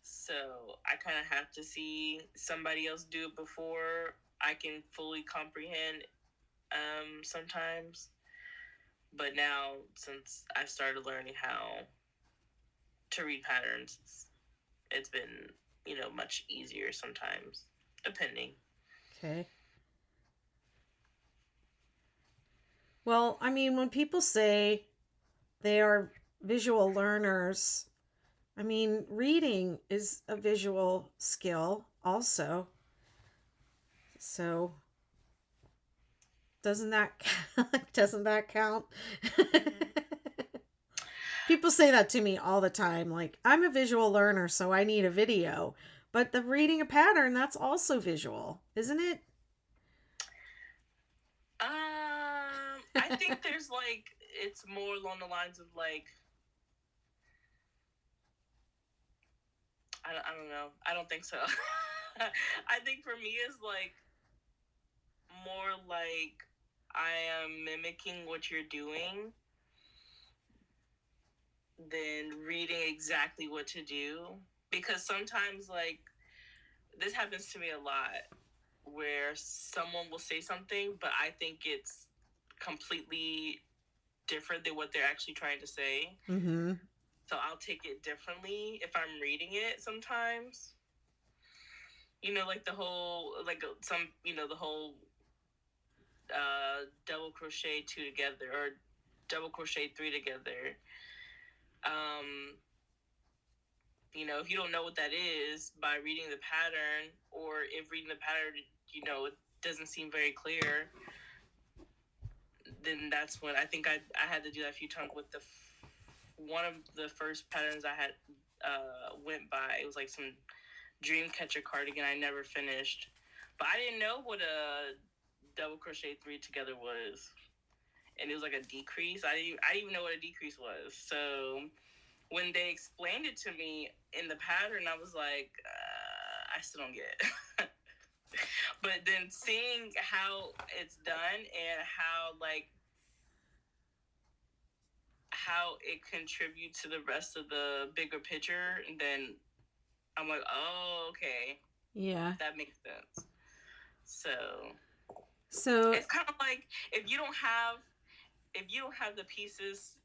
so I kind of have to see somebody else do it before I can fully comprehend. Sometimes, But now, since I've started learning how to read patterns, it's been, much easier sometimes, depending. Okay. Well, I mean, when people say they are visual learners, I mean, reading is a visual skill also. So, doesn't that doesn't that count? Mm-hmm. People say that to me all the time. Like, I'm a visual learner, so I need a video. But the reading a pattern, that's also visual, isn't it? I think there's like it's more along the lines of like I don't know. I don't think so. I think for me it's like more like I am mimicking what you're doing than reading exactly what to do. Because sometimes, like, this happens to me a lot where someone will say something, but I think it's completely different than what they're actually trying to say. Mm-hmm. So I'll take it differently if I'm reading it sometimes. Like the whole, like some, the whole double crochet two together or double crochet three together. Um, if you don't know what that is by reading the pattern, or if reading the pattern, it doesn't seem very clear, then that's when I think I had to do that a few times with one of the first patterns I had went by. It was like some Dreamcatcher cardigan I never finished, but I didn't know what a double crochet three together was, and it was like a decrease. I didn't even know what a decrease was. So when they explained it to me in the pattern, I was like, I still don't get it. But then seeing how it's done and how it contributes to the rest of the bigger picture, and then I'm like, oh, okay, Yeah. that makes sense. So So, it's kind of like if you don't have the pieces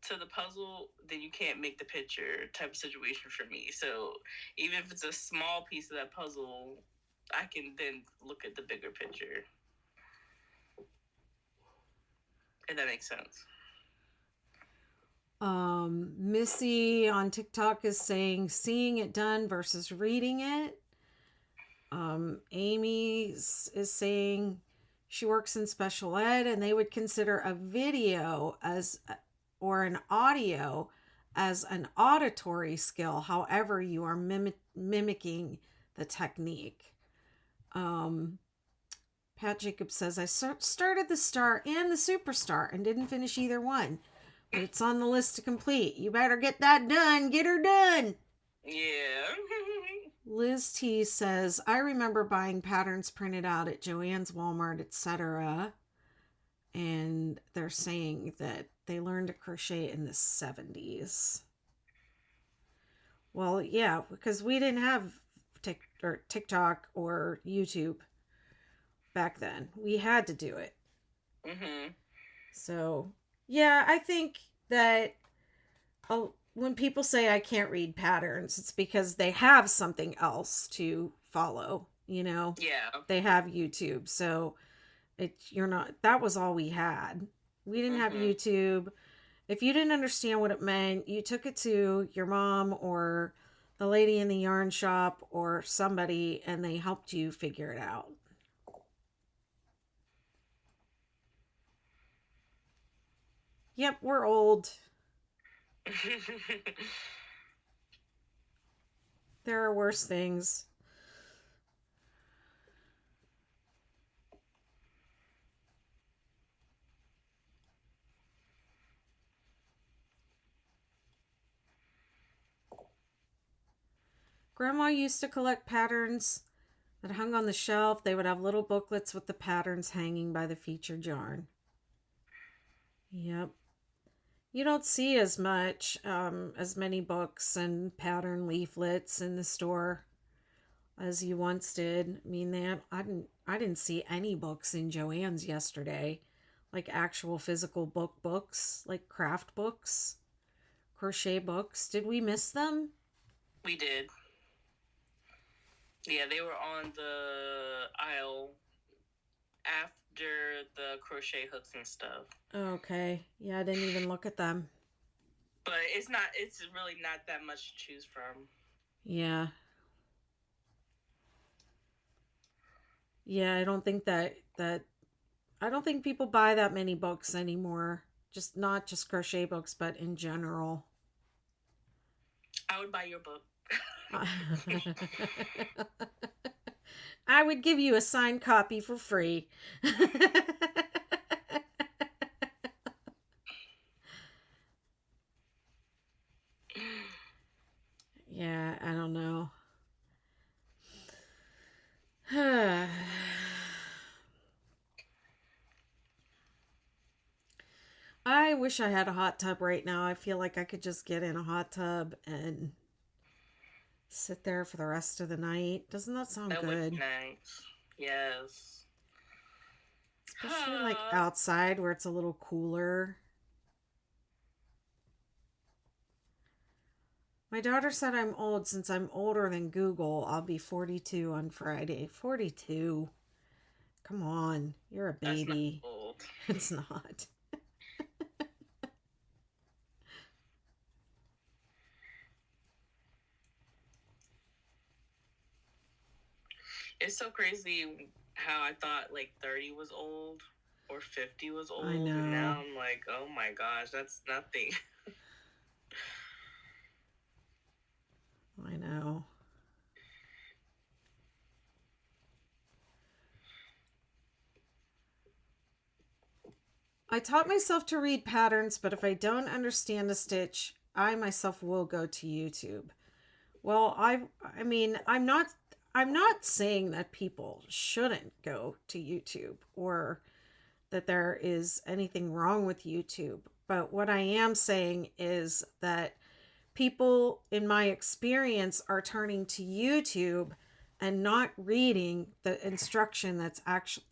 to the puzzle, then you can't make the picture type of situation for me. So even if it's a small piece of that puzzle, I can then look at the bigger picture. If that makes sense. Missy on TikTok is saying seeing it done versus reading it. Amy is saying she works in special ed and they would consider a video as or an audio as an auditory skill. However, you are mimicking the technique. Um, Pat Jacobs says, I started the star and the superstar and didn't finish either one, but it's on the list to complete. You better get that done. Get her done. Yeah. Liz T says, I remember buying patterns printed out at Joann's, Walmart, etc. And they're saying that they learned to crochet in the 70s. Well, yeah, because we didn't have TikTok or YouTube back then. We had to do it. Mm-hmm. So, yeah, I think that when people say I can't read patterns, it's because they have something else to follow. Yeah. They have YouTube. So you're not. That was all we had. We didn't have Mm-hmm. YouTube. If you didn't understand what it meant, you took it to your mom or the lady in the yarn shop or somebody, and they helped you figure it out. Yep, we're old. There are worse things. Grandma used to collect patterns that hung on the shelf. They would have little booklets with the patterns hanging by the featured yarn. Yep. You don't see as many books and pattern leaflets in the store as you once did. I mean, I didn't see any books in Joann's yesterday. like actual physical books, like craft books, crochet books. Did we miss them? We did. Yeah, they were on the aisle after the crochet hooks and stuff. Okay. Yeah, I didn't even look at them. But it's really not that much to choose from. Yeah. Yeah, I don't think that I don't think people buy that many books anymore. Just not just crochet books, but in general. I would buy your book. I would give you a signed copy for free. Yeah, I don't know. I wish I had a hot tub right now. I feel like I could just get in a hot tub and sit there for the rest of the night. Doesn't that sound That would be good? nice. Yes. Especially like outside where it's a little cooler. My daughter said I'm old. Since I'm older than Google, I'll be 42 on Friday. 42. Come on. You're a That's not baby. old. It's not. It's so crazy how I thought like 30 was old or 50 was I old, and know. now I'm like, oh my gosh, that's nothing. I know. I taught myself to read patterns, but if I don't understand a stitch, I myself will go to YouTube. Well, I mean, I'm not saying that people shouldn't go to YouTube or that there is anything wrong with YouTube, but what I am saying is that people in my experience are turning to YouTube and not reading the instruction that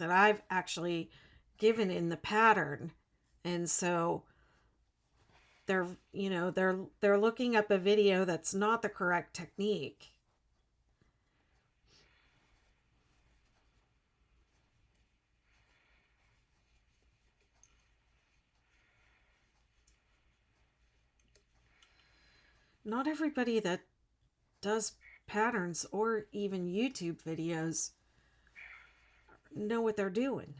I've actually given in the pattern. And so they're looking up a video that's not the correct technique. Not everybody that does patterns or even YouTube videos know what they're doing.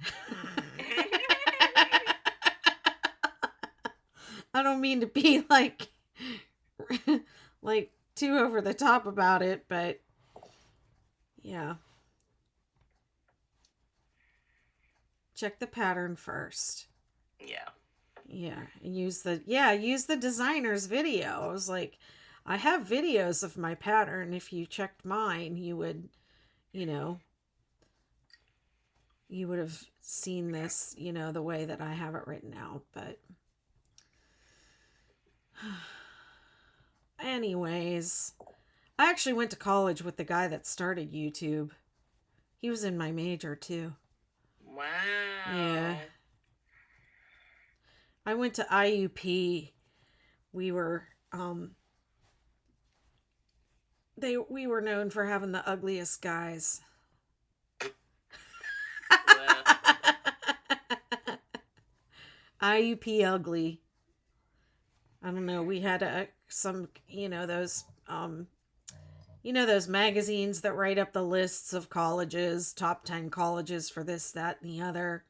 I don't mean to be like too over the top about it, but yeah. Check the pattern first. Yeah. Yeah, and use the designer's video. I was like, I have videos of my pattern. If you checked mine, you know, you would have seen this, the way that I have it written out, but anyways, I actually went to college with the guy that started YouTube. He was in my major too. Yeah. Wow. I went to IUP. We were we were known for having the ugliest guys. Well, IUP ugly. I don't know. We had some, those magazines that write up the lists of colleges, top 10 colleges for this, that, and the other.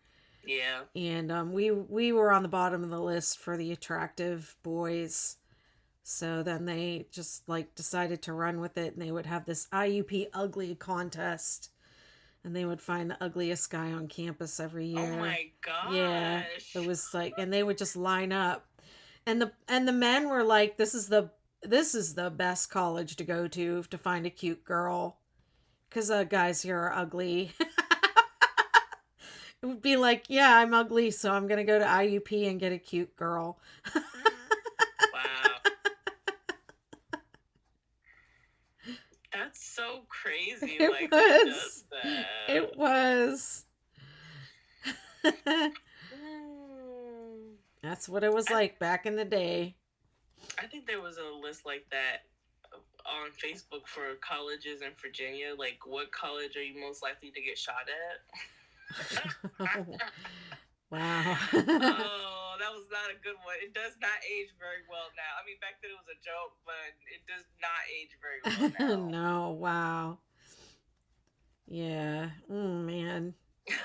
yeah. And we were on the bottom of the list for the attractive boys. So then they just like decided to run with it, and they would have this IUP ugly contest, and they would find the ugliest guy on campus every Oh year. my gosh. Yeah, it was like, and they would just line up, and the men were like, this is the best college to go to find a cute girl, because guys here are ugly. It would be like, yeah, I'm ugly, so I'm gonna go to IUP and get a cute girl. Wow. That's so crazy. It Like, who does was. that? It was. That's what it was I, like back in the day. I think there was a list like that on Facebook for colleges in Virginia. Like, what college are you most likely to get shot at? Wow. Oh, that was not a good one. It does not age very well now. I mean, back then it was a joke, but it does not age very well No, wow. Yeah. Oh, man. now.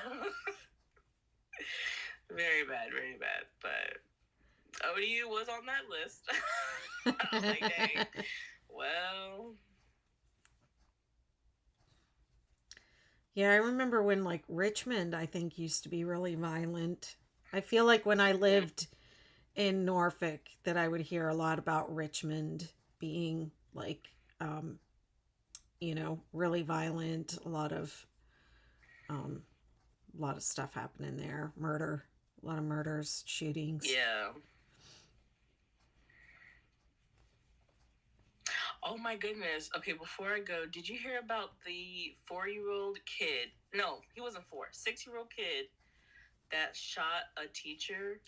Very bad, very bad. But ODU was on that list. I was like, dang. Well, Yeah, I remember when like Richmond, I think, used to be really violent. I feel like when I lived in Norfolk that I would hear a lot about Richmond being like really violent, um a lot of stuff happening there, murder, a lot of murders, shootings. yeah. Oh my goodness. Okay, before I go, did you hear about the 4-year-old kid? No, he wasn't 4. 6-year-old kid that shot a teacher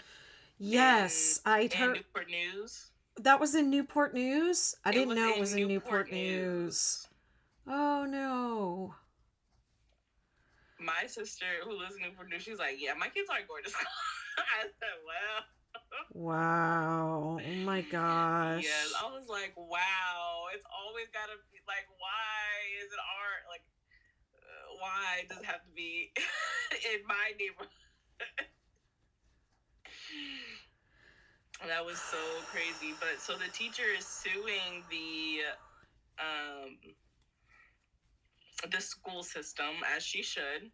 in Yes, I'd in heard Newport News. that was in Newport News. I It didn't was know it in was in Newport Newport News. News. Oh no. My sister, who lives in Newport News, she's like, "Yeah, my kids aren't going to school." I said, "Well." Wow. Oh my Yes, gosh. I was like, "Wow, it's always got to be like, why is it art? Like, why does it have to be in my neighborhood?" That was so crazy. But so the teacher is suing um the school system, as she should,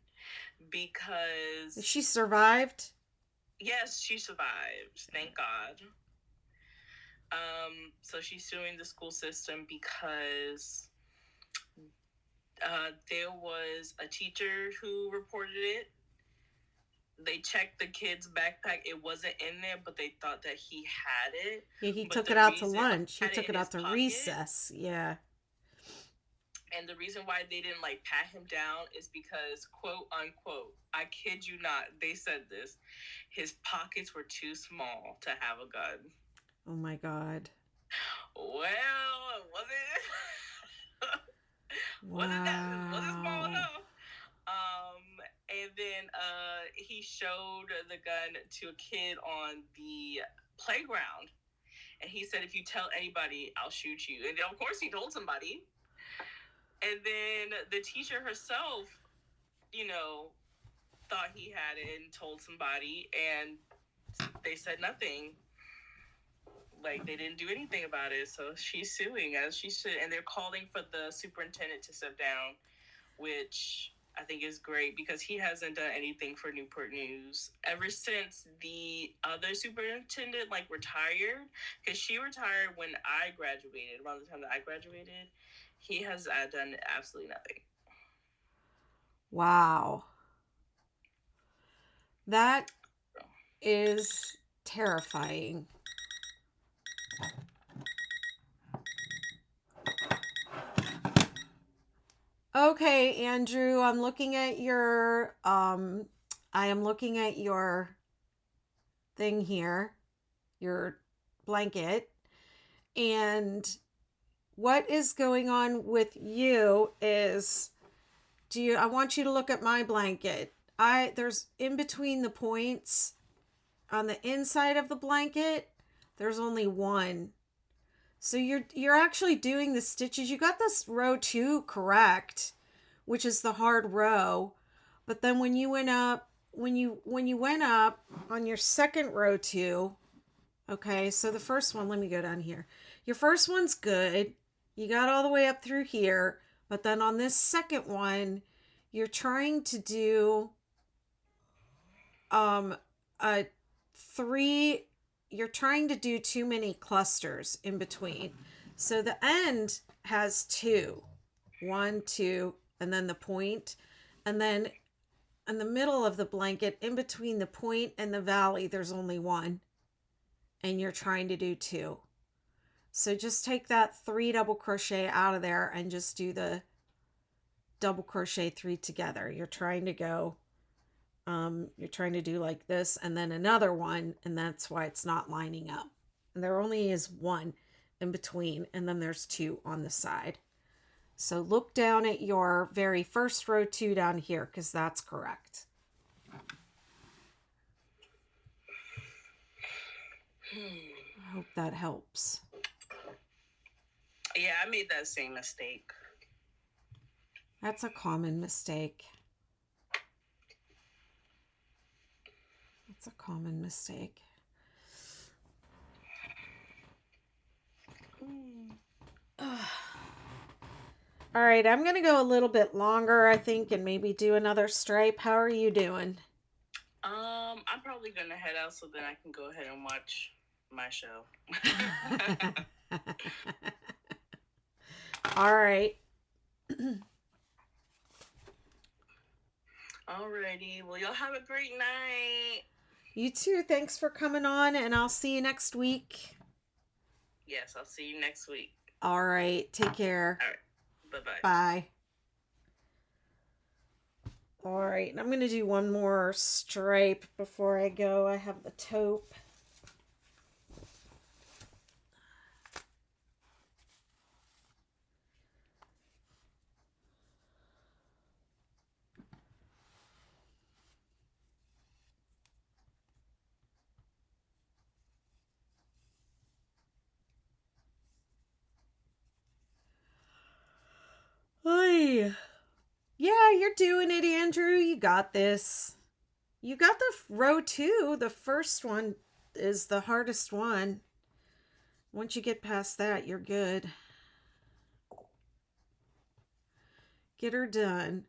because She survived? yes, she survived, thank God. So she's suing the school system because there was a teacher who reported it. They checked the kid's backpack. It wasn't in there, but they thought that he had it. Yeah, he But took the it out to reason lunch. He had it took in it his out to pocket, recess. Yeah. and the reason why they didn't like pat him down is because, quote unquote, I kid you not, they said this, his pockets were too small to have a gun. Oh my God. Well, was it? Was it small Wow. enough? And then he showed the gun to a kid on the playground, and he said, "If you tell anybody, I'll shoot you." And of course, he told somebody. And then the teacher herself, you know, thought he had it and told somebody, and they said nothing. Like, they didn't do anything about it. So she's suing, as she should, and they're calling for the superintendent to step down, which I think is great because he hasn't done anything for Newport News ever since the other superintendent like retired. Because she retired when I graduated, around the time that I graduated. He has done absolutely nothing. Wow. That is terrifying. Okay, Andrew, I am looking at your thing here, your blanket, and what is going on with you is I want you to look at my blanket. There's in between the points on the inside of the blanket, there's only one. So you're actually doing the stitches. You got this row 2 correct, which is the hard row. But then when you went up on your second row 2, okay, so the first one, let me go down here. Your first one's good. You got all the way up through here, but then on this second one, you're trying to do a 3 you're trying to do too many clusters in between. So the end has 2. 1, 2, and then the point. And then in the middle of the blanket, in between the point and the valley, there's only 1. And you're trying to do 2. So just take that 3 double crochet out of there and just do the double crochet 3 together. You're trying to go You're trying to do like this and then another one, and that's why it's not lining up. And there only is one in between, and then there's two on the side. So look down at your very first row 2 down here, because that's correct. I hope that helps. Yeah, I made that same mistake. That's a common mistake. That's a common mistake. All right, I'm going to go a little bit longer, I think, and maybe do another stripe. How are you doing? I'm probably gonna head out so then I can go ahead and watch my show. All right. Alrighty. Well, y'all have a great night. You too. Thanks for coming on, and I'll see you next week. Yes, I'll see you next week. All right. Take care. All right. Bye-bye. Bye. All right. And I'm going to do one more stripe before I go. I have the taupe. Hey. Yeah, you're doing it, Andrew. You got this. You got the row 2. The first one is the hardest one. Once you get past that, you're good. Get her done.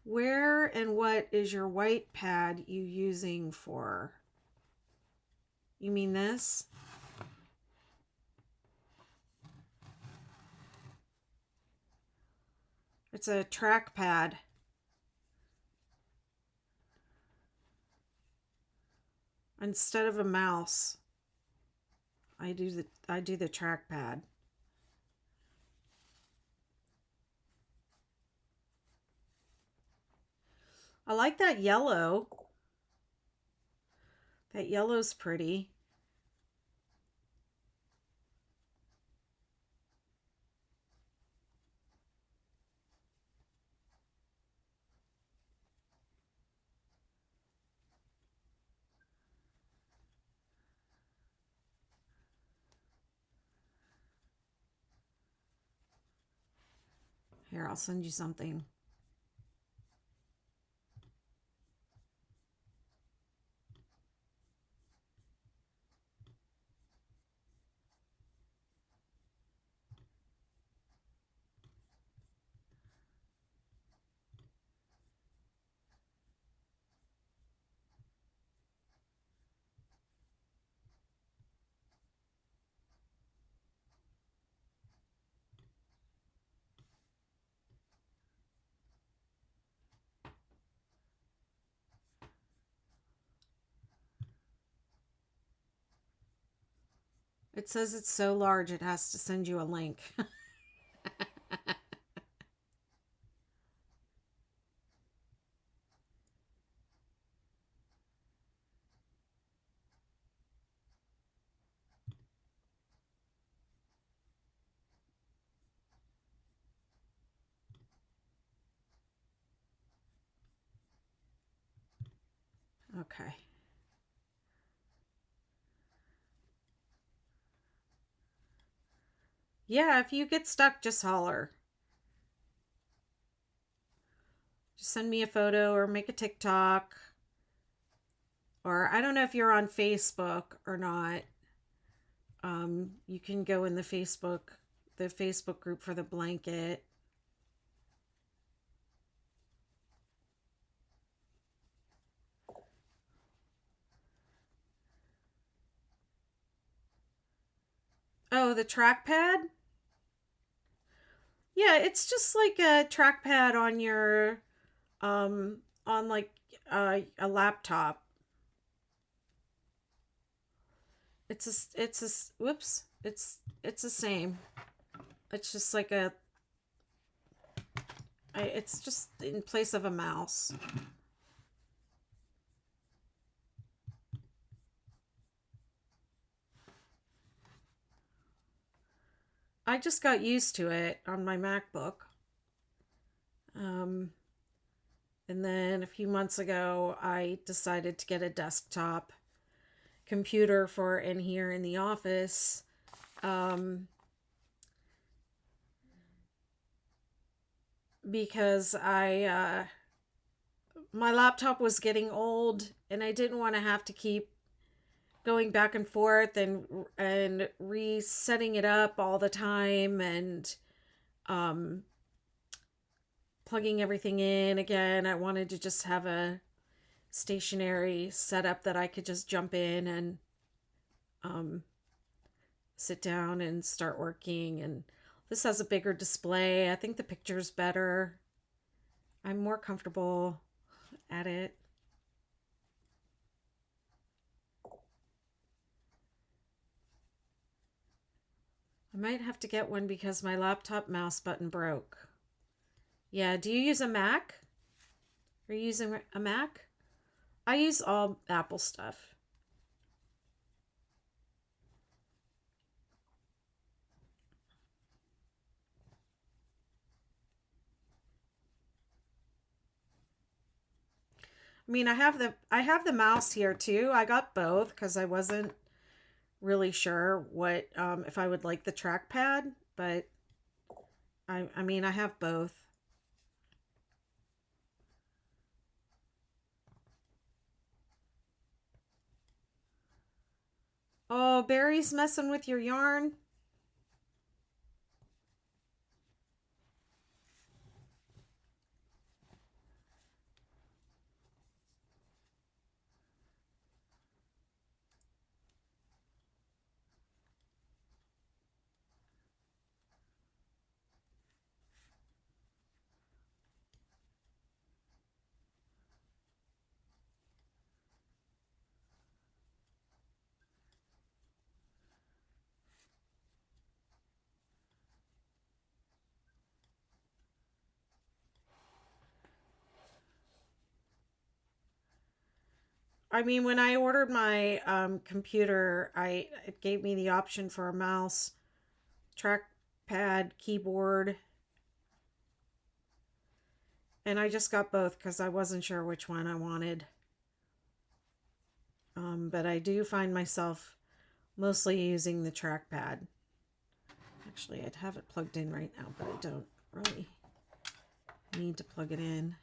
Where and what is your white pad you using for? You mean this? It's a track pad. Instead of a mouse, I do the track pad. I like that yellow. That yellow's pretty. Here, I'll send you something. It says it's so large it has to send you a link. Okay. Yeah, if you get stuck, just holler. Just send me a photo or make a TikTok. Or I don't know if you're on Facebook or not. You can go in the Facebook group for the blanket. Oh, the trackpad? Yeah, it's just like a trackpad on your on like a laptop. Whoops. It's the same. It's just like it's just in place of a mouse. I just got used to it on my MacBook. Um, and then a few months ago, I decided to get a desktop computer for in here in the office. Um, because my laptop was getting old and I didn't want to have to keep going back and forth and resetting it up all the time and um plugging everything in again. I wanted to just have a stationary setup that I could just jump in and um sit down and start working. And this has a bigger display. I think the picture's better. I'm more comfortable at it. I might have to get one because my laptop mouse button broke. Yeah, do you use a Mac? Are you using a Mac? I use all Apple stuff. I mean, I have the mouse here too. I got both because I wasn't really sure what if I would like the trackpad, but I mean I have both. Oh, Barry's messing with your yarn. I mean, when I ordered my computer, I it gave me the option for a mouse, trackpad, keyboard, and I just got both because I wasn't sure which one I wanted. But I do find myself mostly using the trackpad. Actually, I'd have it plugged in right now, but I don't really need to plug it in.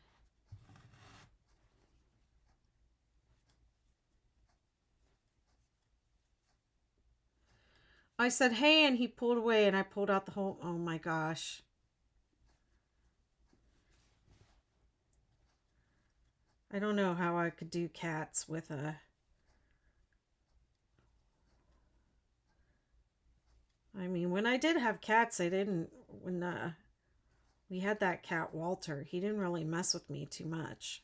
I said, hey, and he pulled away, and I pulled out the whole. Oh my gosh. I don't know how I could do cats with a. I mean, when I did have cats, I didn't. When we had that cat, Walter, he didn't really mess with me too much.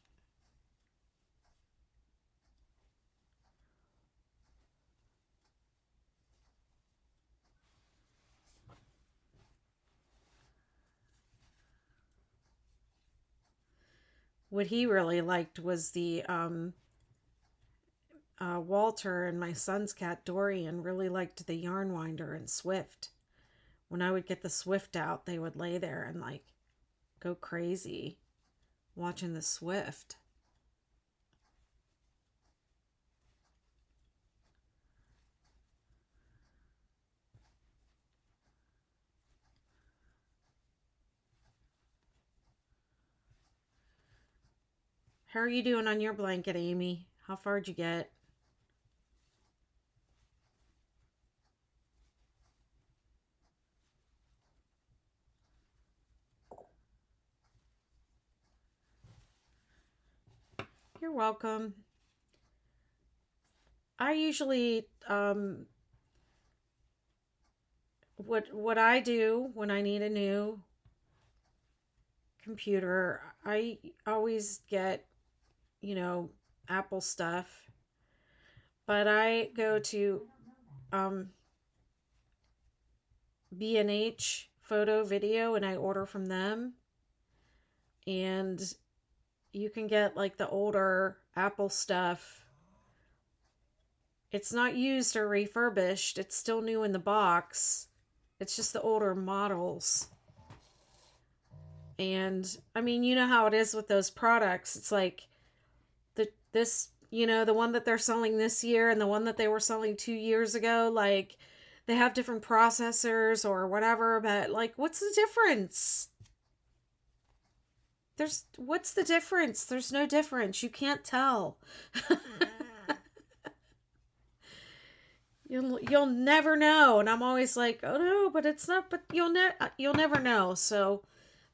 What he really liked was the Walter and my son's cat Dorian really liked the yarn winder and Swift. When I would get the Swift out, they would lay there and like go crazy watching the Swift. How are you doing on your blanket, Amy? How far'd you get? You're welcome. I usually what I do when I need a new computer, I always get, you know, Apple stuff, but I go to um B&H Photo Video and I order from them, and you can get like the older Apple stuff. It's not used or refurbished. It's still new in the box. It's just the older models. And I mean, you know how it is with those products. It's like the one that they're selling this year and the one that they were selling 2 years ago, like they have different processors or whatever, but like, what's the difference? What's the difference? There's no difference. You can't tell. You'll never know. And I'm always like, oh no, but it's not. But you'll never know. So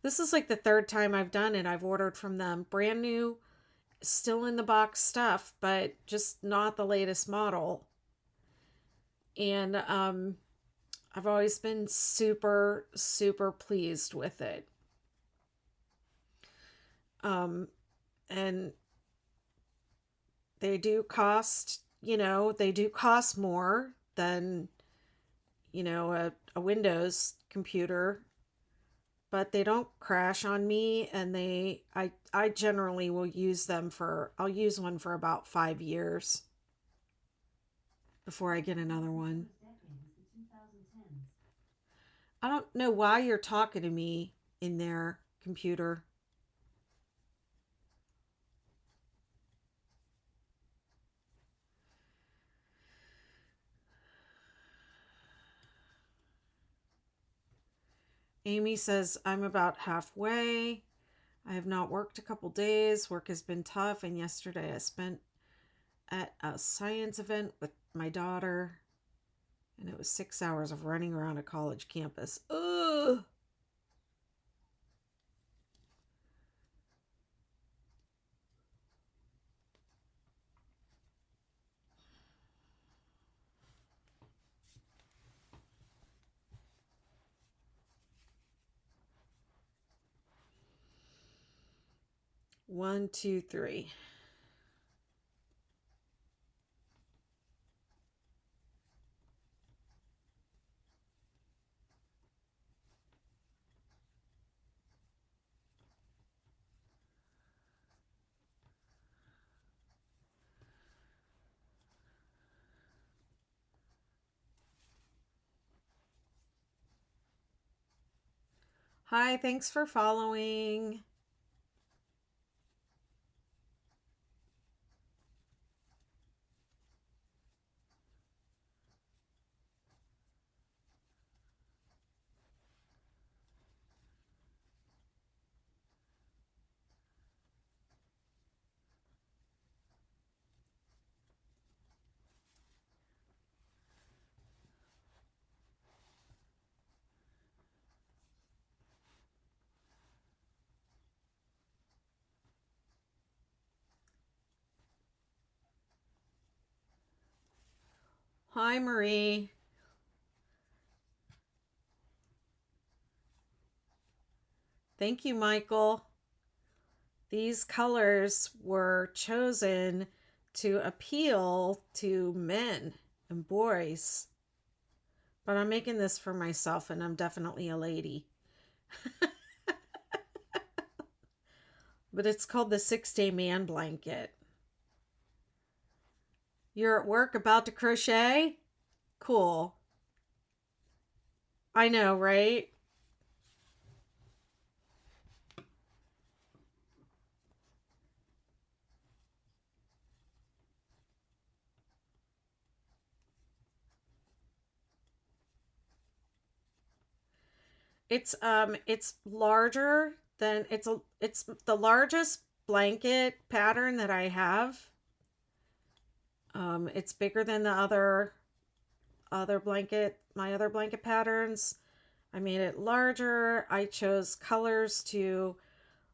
this is like the third time I've done it. I've ordered from them, brand new, still in the box stuff, but just not the latest model. And I've always been super super pleased with it. Um, and they do cost more than a Windows computer, but they don't crash on me, and I generally will use them for I'll use one for about 5 years before I get another one. I don't know why you're talking to me in their computer. Amy says, I'm about halfway. I have not worked a couple days. Work has been tough, and yesterday I spent at a science event with my daughter, and it was 6 hours of running around a college campus. Ugh. 1, 2, 3. Hi, thanks for following. Hi, Marie. Thank you, Michael. These colors were chosen to appeal to men and boys. But I'm making this for myself, and I'm definitely a lady. But it's called the 6 Day Man Blanket. You're at work about to crochet? Cool. I know, right? It's larger than it's the largest blanket pattern that I have. It's bigger than the my other blanket patterns. I made it larger. I chose colors to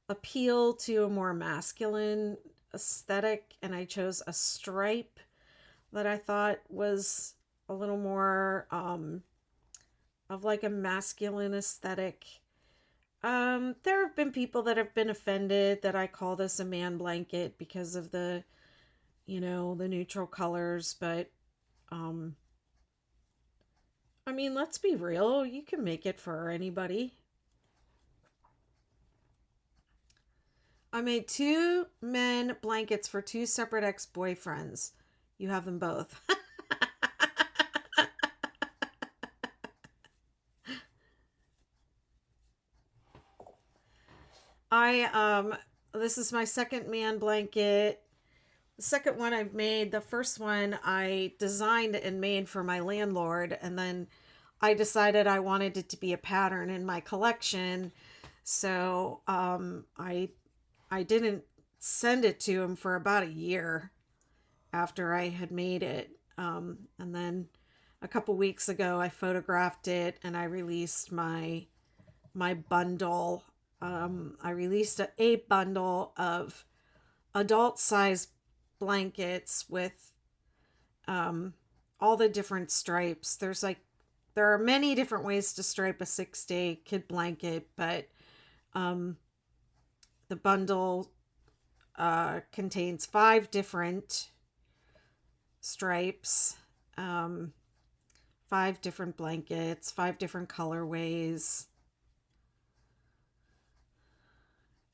appeal to a more masculine aesthetic, and I chose a stripe that I thought was a little more of like a masculine aesthetic. There have been people that have been offended that I call this a man blanket because of the neutral colors, but um, I mean, let's be real. You can make it for anybody. I made 2 men blankets for 2 separate ex-boyfriends. You have them both. I this is my second man blanket. The second one I've made. The first one I designed and made for my landlord, and then I decided I wanted it to be a pattern in my collection. So I didn't send it to him for about a year after I had made it. And then a couple weeks ago, I photographed it and I released my bundle. I released a bundle of adult size blankets with um, all the different stripes. There are many different ways to stripe a 6-day kid blanket, but um, the bundle contains 5 different stripes, um, 5 different blankets, 5 different colorways.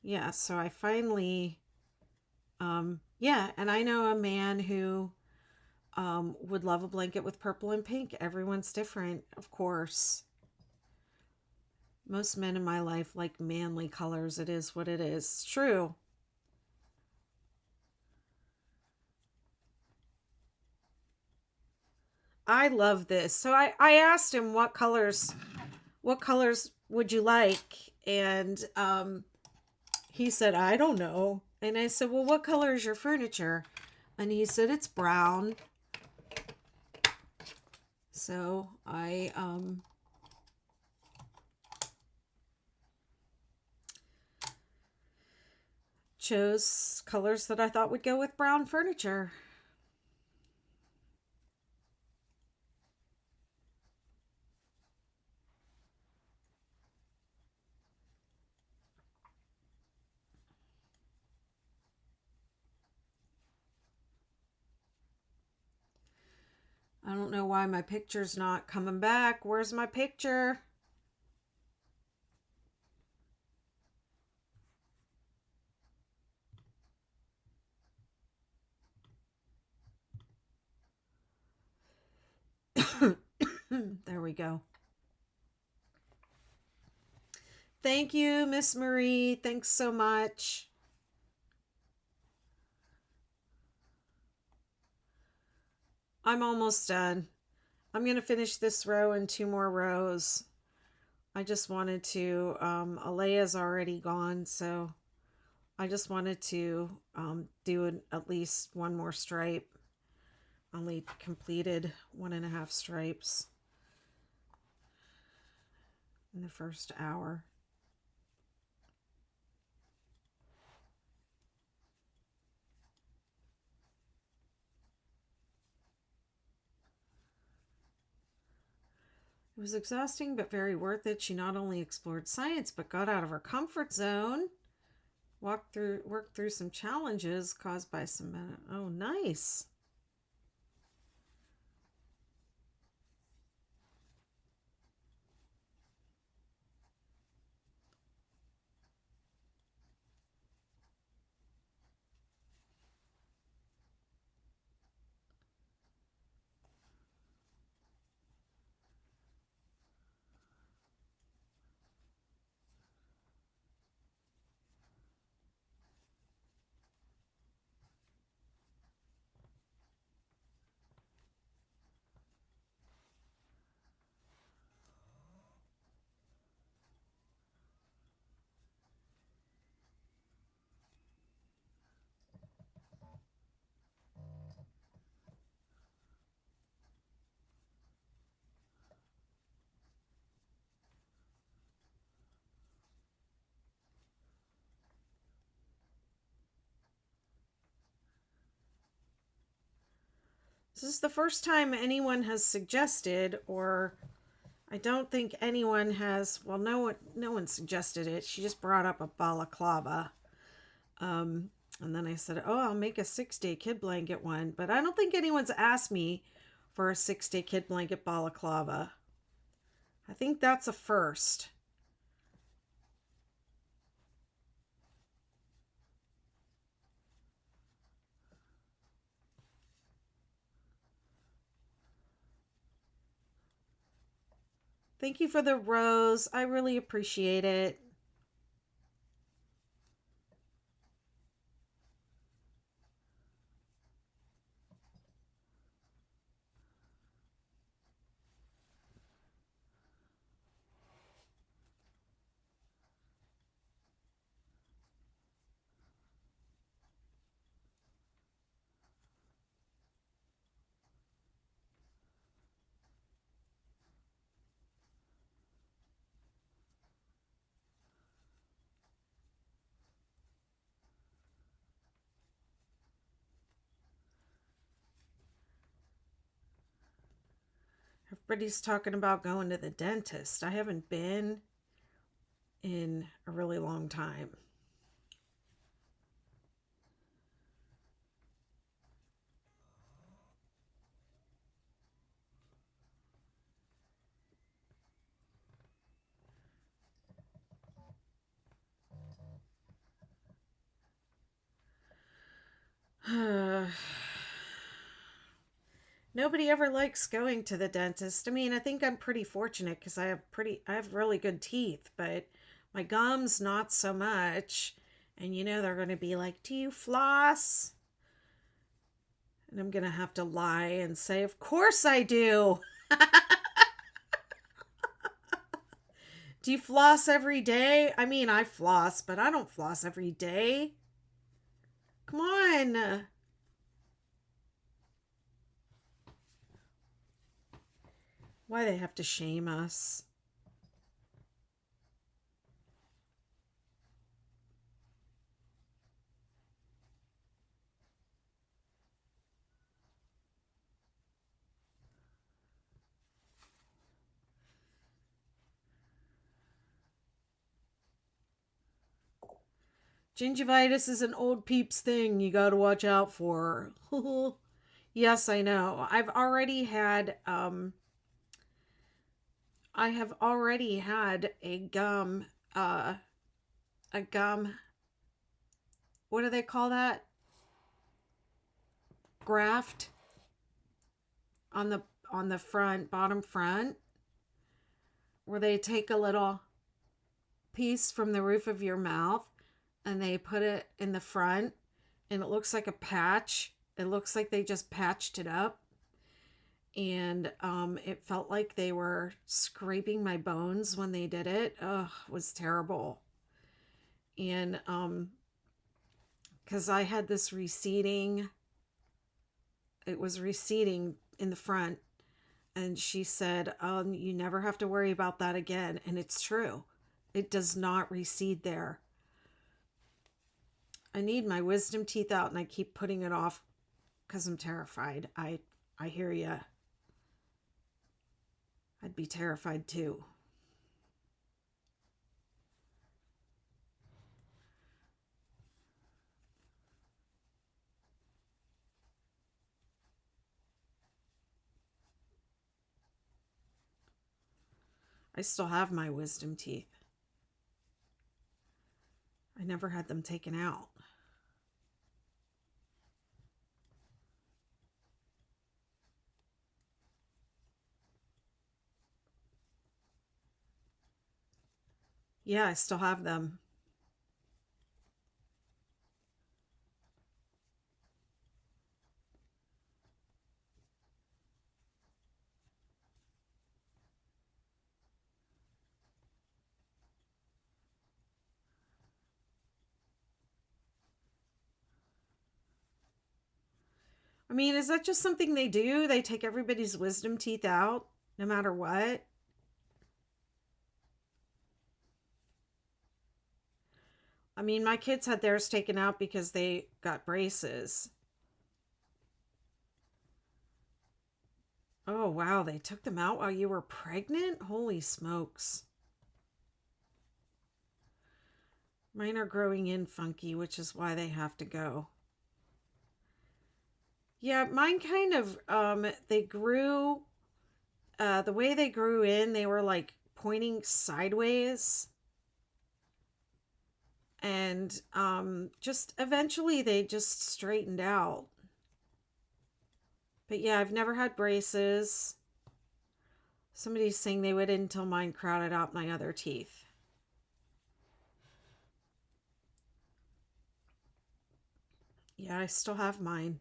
Yeah, so I finally, yeah, and I know a man who would love a blanket with purple and pink. Everyone's different, of course. Most men in my life like manly colors. It is what it is. It's true. I love this. So I asked him what colors would you like? And he said, I don't know. And I said, well, what color is your furniture? And he said, it's brown. So I chose colors that I thought would go with brown furniture. I don't know why my picture's not coming back. Where's my picture? There we go. Thank you, Miss Marie. Thanks so much. I'm almost done. I'm going to finish this row and 2 more rows. I just wanted to, Alea's already gone, so I just wanted to do at least one more stripe. Only completed 1.5 stripes in the first hour. It was exhausting but very worth it. She not only explored science but got out of her comfort zone. Worked through some challenges caused by some. Oh, nice. This is the first time anyone has suggested, or I don't think anyone has. Well, no one suggested it. She just brought up a balaclava. And then I said, "Oh, I'll make a 6-day kid blanket one." But I don't think anyone's asked me for a 6-day kid blanket balaclava. I think that's a first. Thank you for the rose. I really appreciate it. Everybody's talking about going to the dentist. I haven't been in a really long time. Nobody ever likes going to the dentist. I mean, I think I'm pretty fortunate because I have really good teeth, but my gums not so much. And they're going to be like, "Do you floss?" And I'm going to have to lie and say, "Of course I do." Do you floss every day? I mean, I floss, but I don't floss every day. Come on. Why they have to shame us? Gingivitis is an old peeps thing you got to watch out for. Yes, I know. I have already had uh a gum, what do they call that? Graft on the front, bottom front, where they take a little piece from the roof of your mouth and they put it in the front and it looks like a patch. It looks like they just patched it up. And it felt like they were scraping my bones when they did it. Ugh, it was terrible. And because I had this receding, it was receding in the front. And she said, "You never have to worry about that again." And it's true, it does not recede there. I need my wisdom teeth out and I keep putting it off because I'm terrified. I hear ya. I'd be terrified too. I still have my wisdom teeth. I never had them taken out. Yeah, I still have them. I mean, is that just something they do? They take everybody's wisdom teeth out no matter what? I mean, my kids had theirs taken out because they got braces. Oh, wow. They took them out while you were pregnant? Holy smokes. Mine are growing in funky, which is why they have to go. Yeah, mine kind of, they grew, the way they grew in, they were like pointing sideways. And just eventually they just straightened out. But yeah, I've never had braces. Somebody's saying they would until mine crowded out my other teeth. Yeah, I still have mine.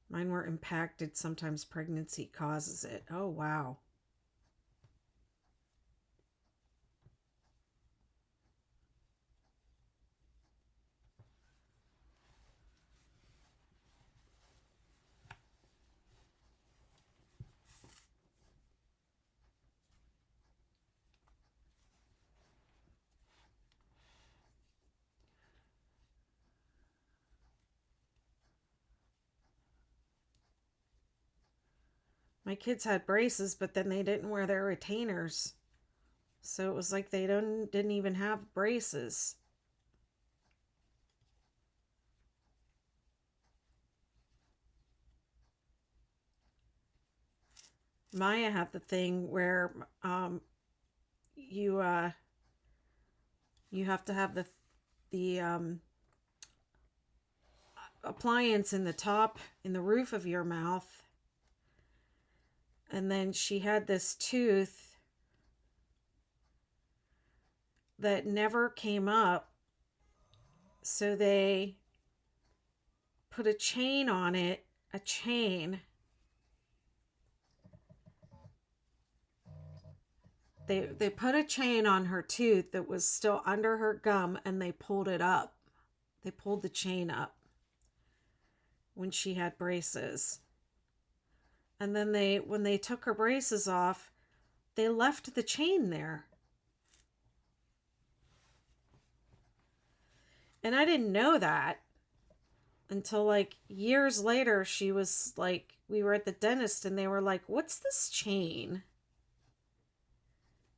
Mine were impacted. Sometimes pregnancy causes it. Oh, wow. My kids had braces, but then they didn't wear their retainers. So it was like they didn't even have braces. Maya had the thing where you you have to have the appliance in the top in the roof of your mouth, and then she had this tooth that never came up, so they put a chain on it, a chain. They put a chain on her tooth that was still under her gum, and they pulled it up. They pulled the chain up when she had braces. And then when they took her braces off, they left the chain there. And I didn't know that until like years later. She was like, we were at the dentist and they were like, "What's this chain?"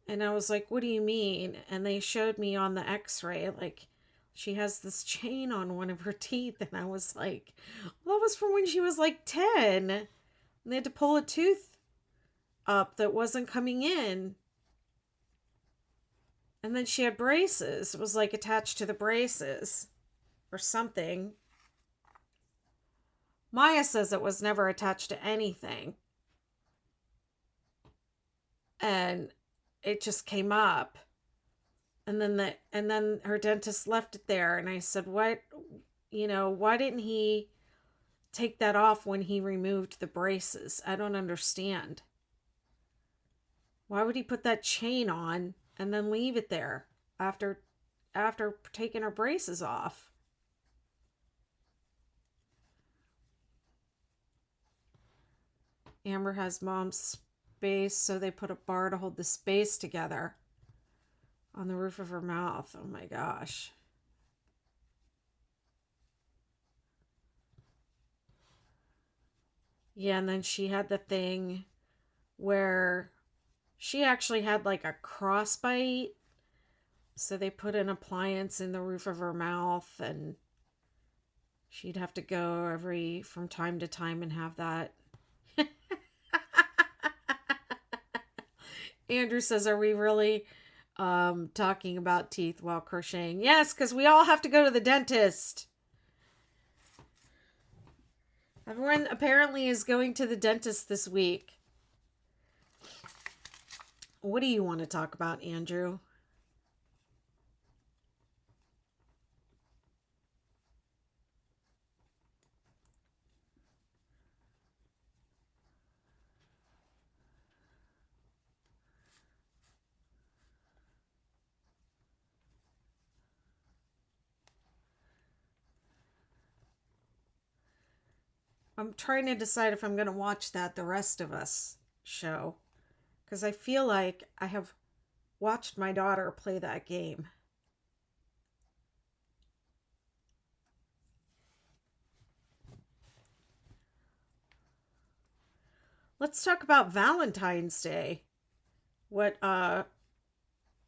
And I was like, "What do you mean?" And they showed me on the x-ray, like, she has this chain on one of her teeth. And I was like, well, that was from when she was like 10. And they had to pull a tooth up that wasn't coming in. And then she had braces. It was like attached to the braces or something. Maya says it was never attached to anything. And it just came up. And then her dentist left it there, and I said, "What, why didn't he take that off when he removed the braces? I don't understand. Why would he put that chain on and then leave it there after taking her braces off?" Amber has mom's space, so they put a bar to hold the space together on the roof of her mouth. Oh my gosh. Yeah, and then she had the thing where she actually had like a crossbite. So they put an appliance in the roof of her mouth, and she'd have to go from time to time and have that. Andrew says, "Are we really talking about teeth while crocheting?" Yes, because we all have to go to the dentist. Everyone apparently is going to the dentist this week. What do you want to talk about, Andrew? I'm trying to decide if I'm going to watch that The Rest of Us show, because I feel like I have watched my daughter play that game. Let's talk about Valentine's Day. What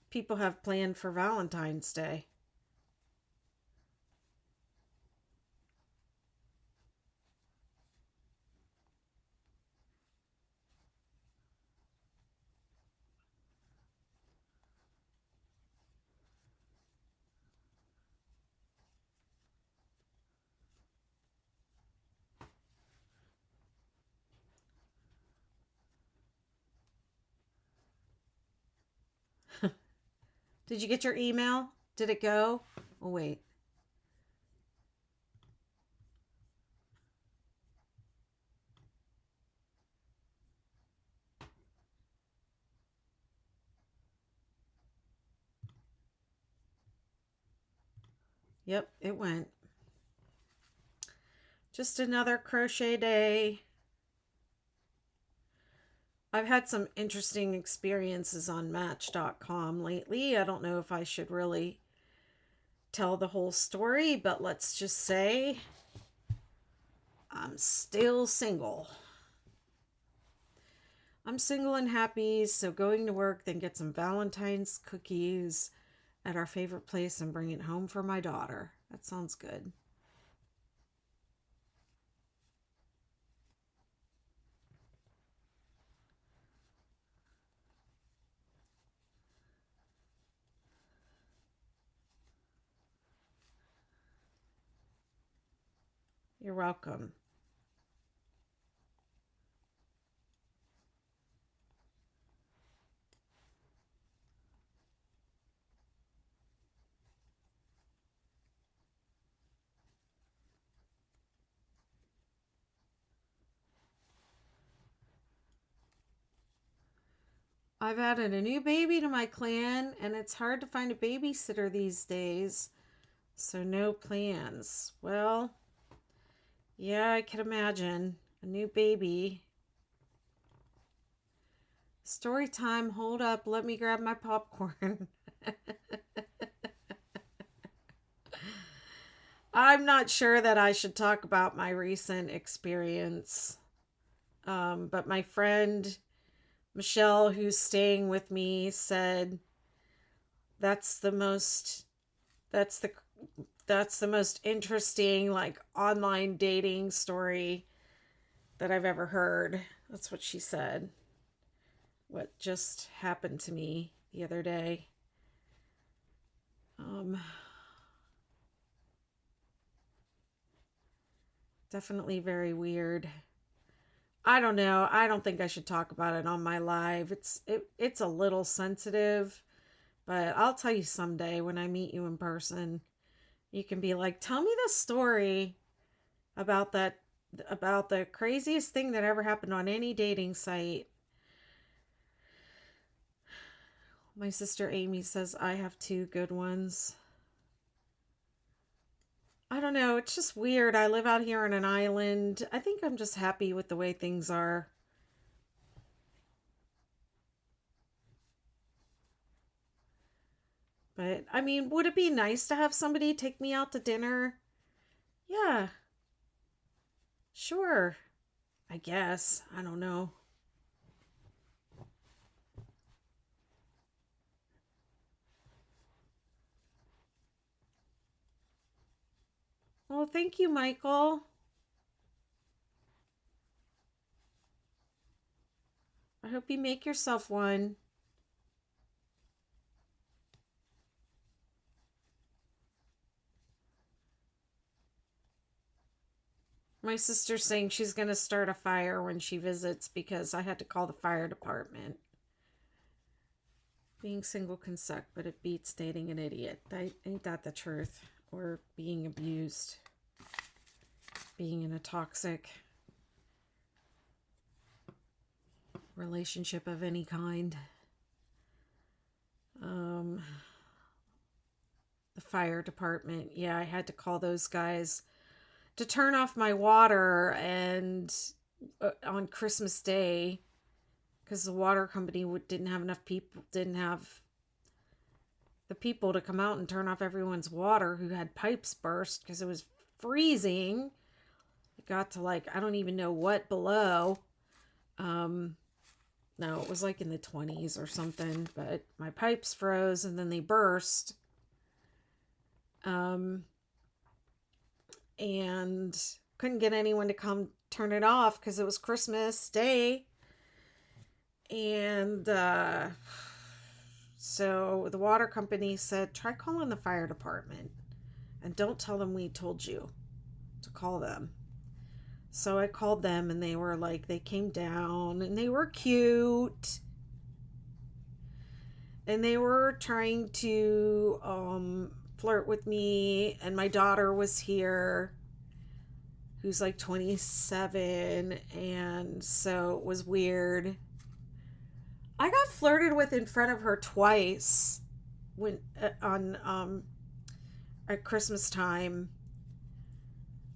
people have planned for Valentine's Day. Did you get your email? Did it go? Oh, wait. Yep, it went. Just another crochet day. I've had some interesting experiences on Match.com lately. I don't know if I should really tell the whole story, but let's just say I'm still single. I'm single and happy, so going to work, then get some Valentine's cookies at our favorite place and bring it home for my daughter. That sounds good. You're welcome. I've added a new baby to my clan, and it's hard to find a babysitter these days, so no plans. Well, yeah, I can imagine. A new baby. Story time. Hold up. Let me grab my popcorn. I'm not sure that I should talk about my recent experience. But my friend Michelle, who's staying with me, said that's the most that's the that's the most interesting like online dating story that I've ever heard. That's what she said. What just happened to me the other day. Um, Definitely very weird. I don't know. I don't think I should talk about it on my live. It's a little sensitive, but I'll tell you someday when I meet you in person. You can be like, "Tell me the story about that about the craziest thing that ever happened on any dating site." My sister Amy says I have two good ones. I don't know. It's just weird. I live out here on an island. I think I'm just happy with the way things are. But I mean, would it be nice to have somebody take me out to dinner? Yeah, sure. I guess. I don't know. Well, thank you, Michael. I hope you make yourself one. My sister's saying she's going to start a fire when she visits because I had to call the fire department. Being single can suck, but it beats dating an idiot. Ain't that the truth? Or being abused, being in a toxic relationship of any kind. Um, the fire department. Yeah, I had to call those guys to turn off my water and on Christmas Day because the water company didn't have enough people, didn't have the people to come out and turn off everyone's water who had pipes burst because it was freezing. It got to like, I don't even know what below. No, it was like in the 20s or something, but my pipes froze and then they burst. Um, and couldn't get anyone to come turn it off because it was Christmas Day. And so the water company said, try calling the fire department and don't tell them we told you to call them. So I called them and they were like, they came down and they were cute. And they were trying to flirt with me. And my daughter was here, who's like 27. And so it was weird. I got flirted with in front of her twice when on at Christmas time.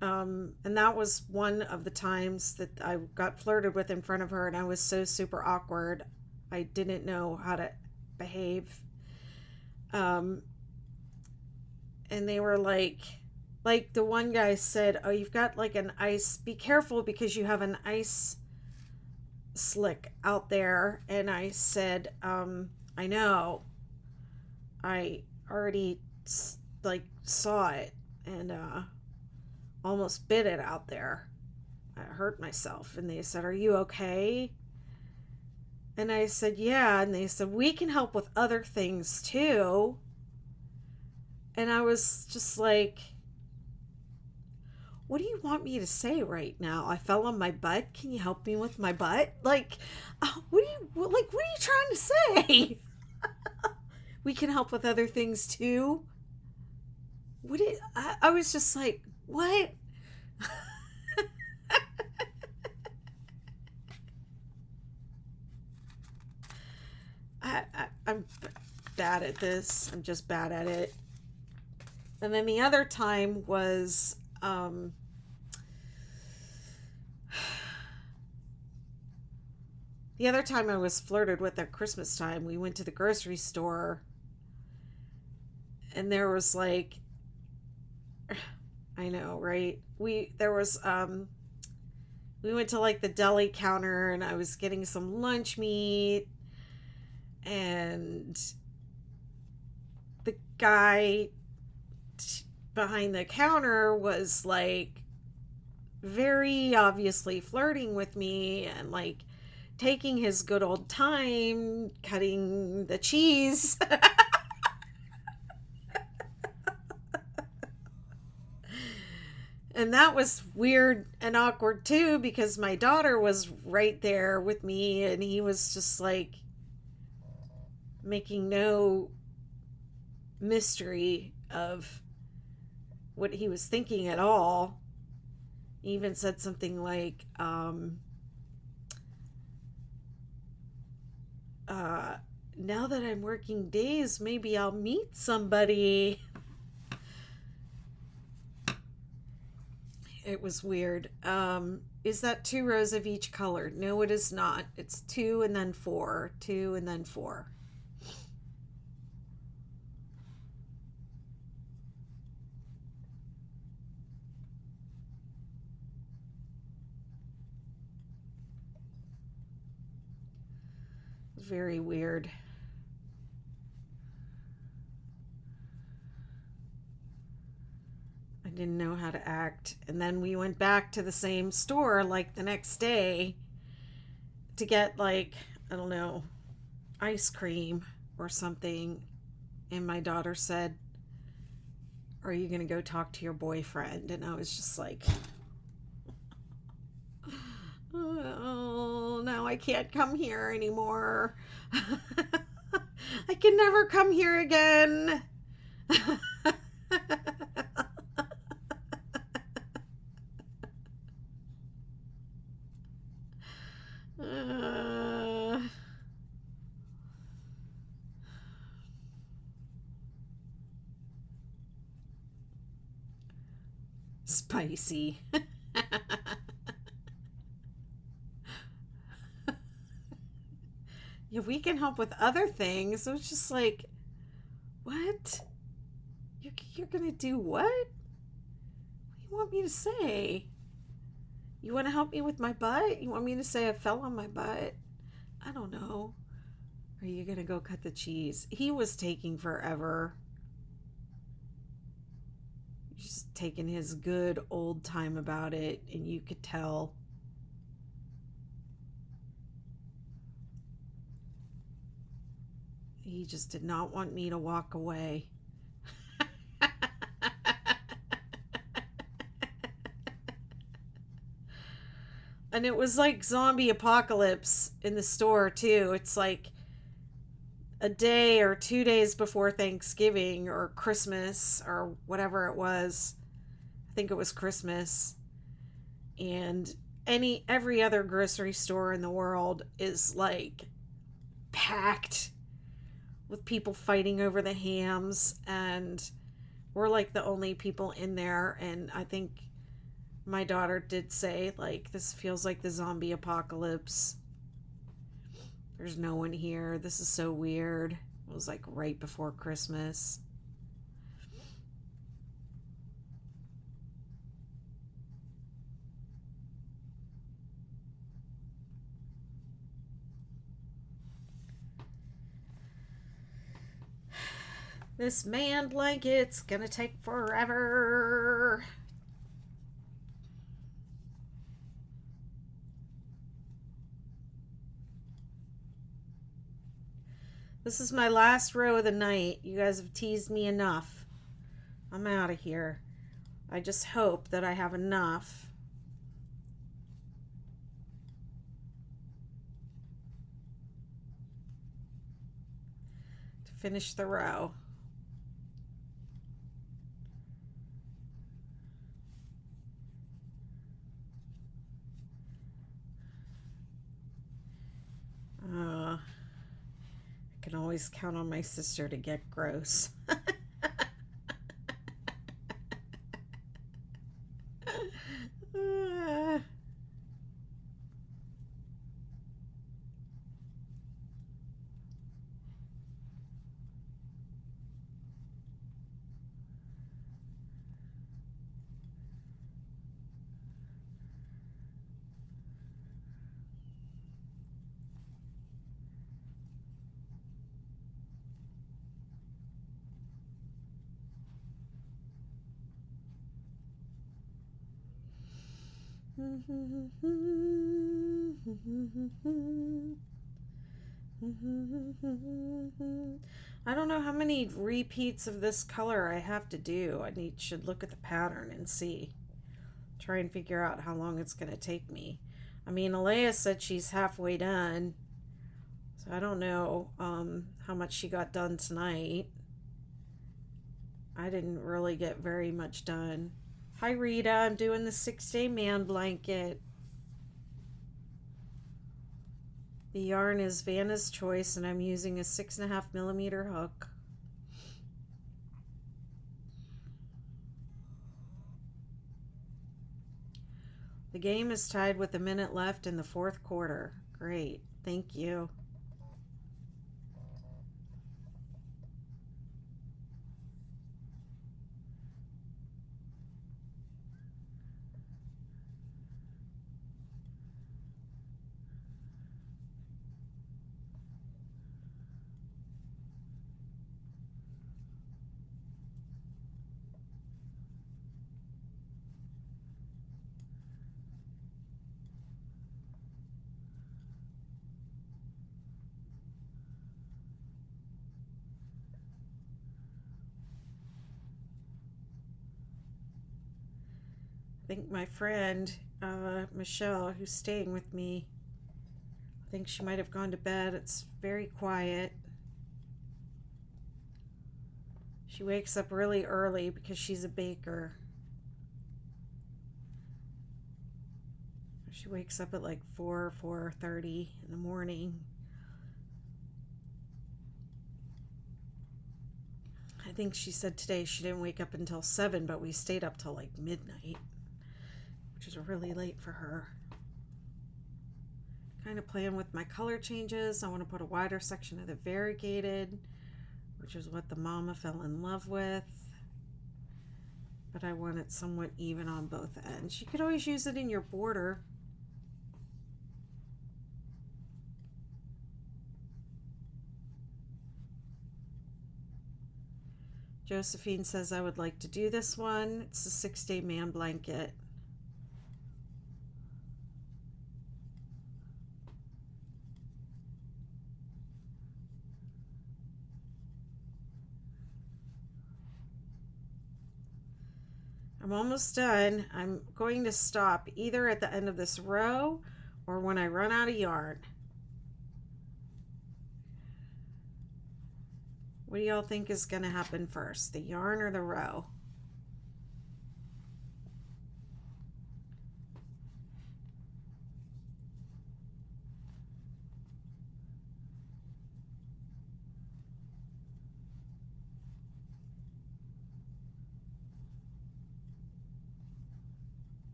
And that was one of the times that I got flirted with in front of her, and I was so super awkward. I didn't know how to behave. Um, and they were like the one guy said, "Oh, you've got like an ice. Be careful because you have an ice slick out there. And I said, I know. I already like saw it and almost bit it out there. I hurt myself. And they said, "Are you okay?" And I said, "Yeah." And they said, "We can help with other things too." And I was just like, "What do you want me to say right now? I fell on my butt. Can you help me with my butt?" Like, what are you trying to say? We can help with other things too. I was just like, what? I'm bad at this. I'm just bad at it. And then the other time was the other time I was flirted with at Christmas time. We went to the grocery store and there was like, I know, right? We went to like the deli counter and I was getting some lunch meat and the guy behind the counter was like very obviously flirting with me and like taking his good old time cutting the cheese. And that was weird and awkward too because my daughter was right there with me and he was just like making no mystery of what he was thinking at all. He even said something like, now that I'm working days, maybe I'll meet somebody. It was weird. Is that 2 rows of each color? No, it is not. It's two and then four, two and then four. It's very weird. I didn't know how to act. And then we went back to the same store like the next day to get like, I don't know, ice cream or something. And my daughter said, "Are you going to go talk to your boyfriend?" And I was just like, "Oh, now I can't come here anymore. I can never come here again." uh, Spicy. Yeah, we can help with other things. So it's just like, what? You're gonna do what? What do you want me to say? You want to help me with my butt? You want me to say I fell on my butt? I don't know. Are you gonna go cut the cheese? He was taking forever. Just taking his good old time about it, and you could tell. He just did not want me to walk away. And it was like zombie apocalypse in the store too. It's like a day or 2 days before Thanksgiving or Christmas or whatever it was. I think it was Christmas. And every other grocery store in the world is like packed with people fighting over the hams, and we're like the only people in there. And I think my daughter did say, like, this feels like the zombie apocalypse. There's no one here. This is so weird. It was like right before Christmas. This man blanket's gonna take forever. This is my last row of the night. You guys have teased me enough. I'm out of here. I just hope that I have enough to finish the row. I can always count on my sister to get gross. I don't know how many repeats of this color I have to do. Should look at the pattern and see. Try and figure out how long it's going to take me. I mean, Alea said she's halfway done. So I don't know how much she got done tonight. I didn't really get very much done. Hi Rita, I'm doing the 6-day man blanket. The yarn is Vanna's Choice and I'm using a 6.5mm hook. The game is tied with a minute left in the 4th quarter. Great, thank you. I think my friend Michelle, who's staying with me, I think she might have gone to bed. It's very quiet. She wakes up really early because she's a baker. She wakes up at like 4:30 in the morning. I think she said today she didn't wake up until 7, but we stayed up till like midnight, which is really late for her. Kind of playing with my color changes. I want to put a wider section of the variegated, which is what the mama fell in love with. But I want it somewhat even on both ends. You could always use it in your border. Josephine says I would like to do this one. It's a 6-day man blanket. I'm almost done. I'm going to stop either at the end of this row or when I run out of yarn. What do y'all think is going to happen first, the yarn or the row?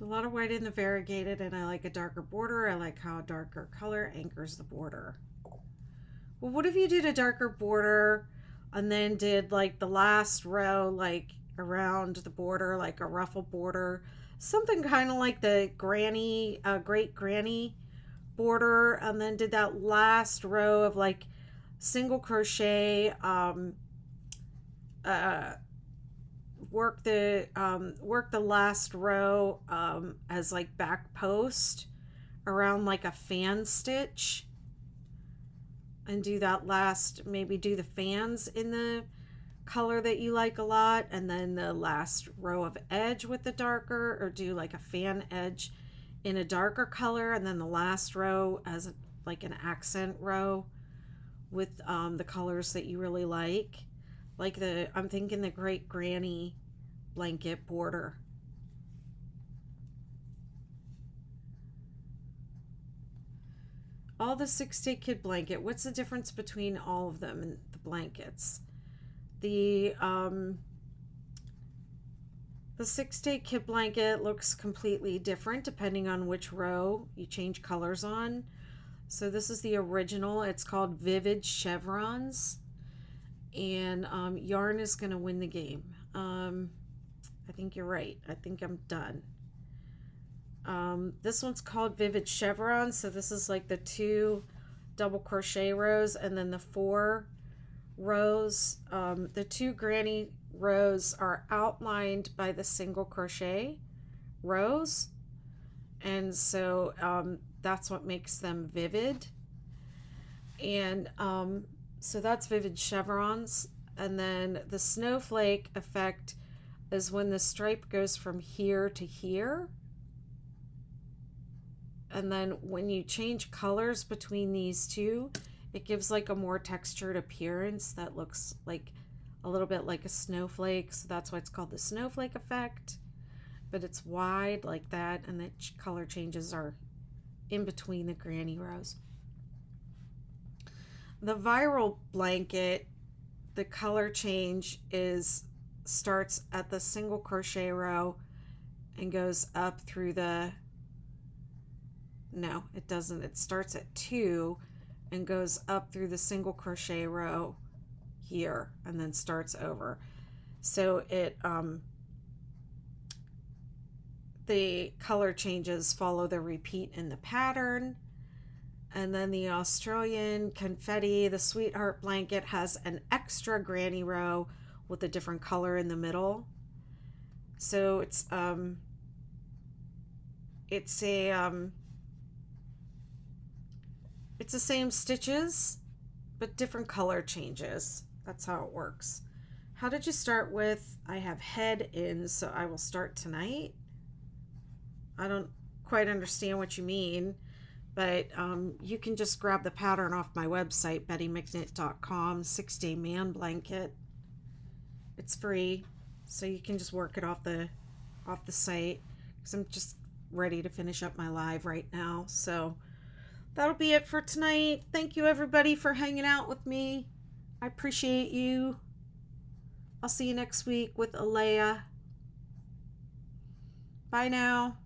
There's a lot of white in the variegated, and I like a darker border. I like how a darker color anchors the border. Well, what if you did a darker border and then did like the last row, like around the border, like a ruffle border, something kind of like the granny, great granny border, and then did that last row of like single crochet, uh, work the last row as like back post around like a fan stitch, and do that last, maybe do the fans in the color that you like a lot, and then the last row of edge with the darker, or do like a fan edge in a darker color, and then the last row as like an accent row with the colors that you really like the, I'm thinking the great granny blanket border. All the 6-day kid blanket, what's the difference between all of them and the blankets? The 6-day kid blanket looks completely different depending on which row you change colors on. So this is the original. It's called Vivid Chevrons, and yarn is going to win the game. I think you're right. I think I'm done. This one's called Vivid Chevrons, so this is like the 2 double crochet rows and then the 4 rows. The 2 granny rows are outlined by the single crochet rows, and so that's what makes them vivid. And so that's Vivid Chevrons. And then the snowflake effect is when the stripe goes from here to here, and then when you change colors between these two, it gives like a more textured appearance that looks like a little bit like a snowflake. So that's why it's called the snowflake effect. But it's wide like that, and the color changes are in between the granny rows. The viral blanket, the color change starts at the single crochet row and goes up through the, no, it doesn't. It starts at 2 and goes up through the single crochet row here and then starts over. So the color changes follow the repeat in the pattern. And then the Australian confetti, the sweetheart blanket, has an extra granny row with a different color in the middle. So it's the same stitches, but different color changes. That's how it works. How did you start with? I have head in, so I will start tonight. I don't quite understand what you mean, but you can just grab the pattern off my website, bettymcknit.com, 6-day man blanket. It's free, so you can just work it off the site, because I'm just ready to finish up my live right now. So that'll be it for tonight. Thank you everybody for hanging out with me. I appreciate you. I'll see you next week with Alea. Bye now.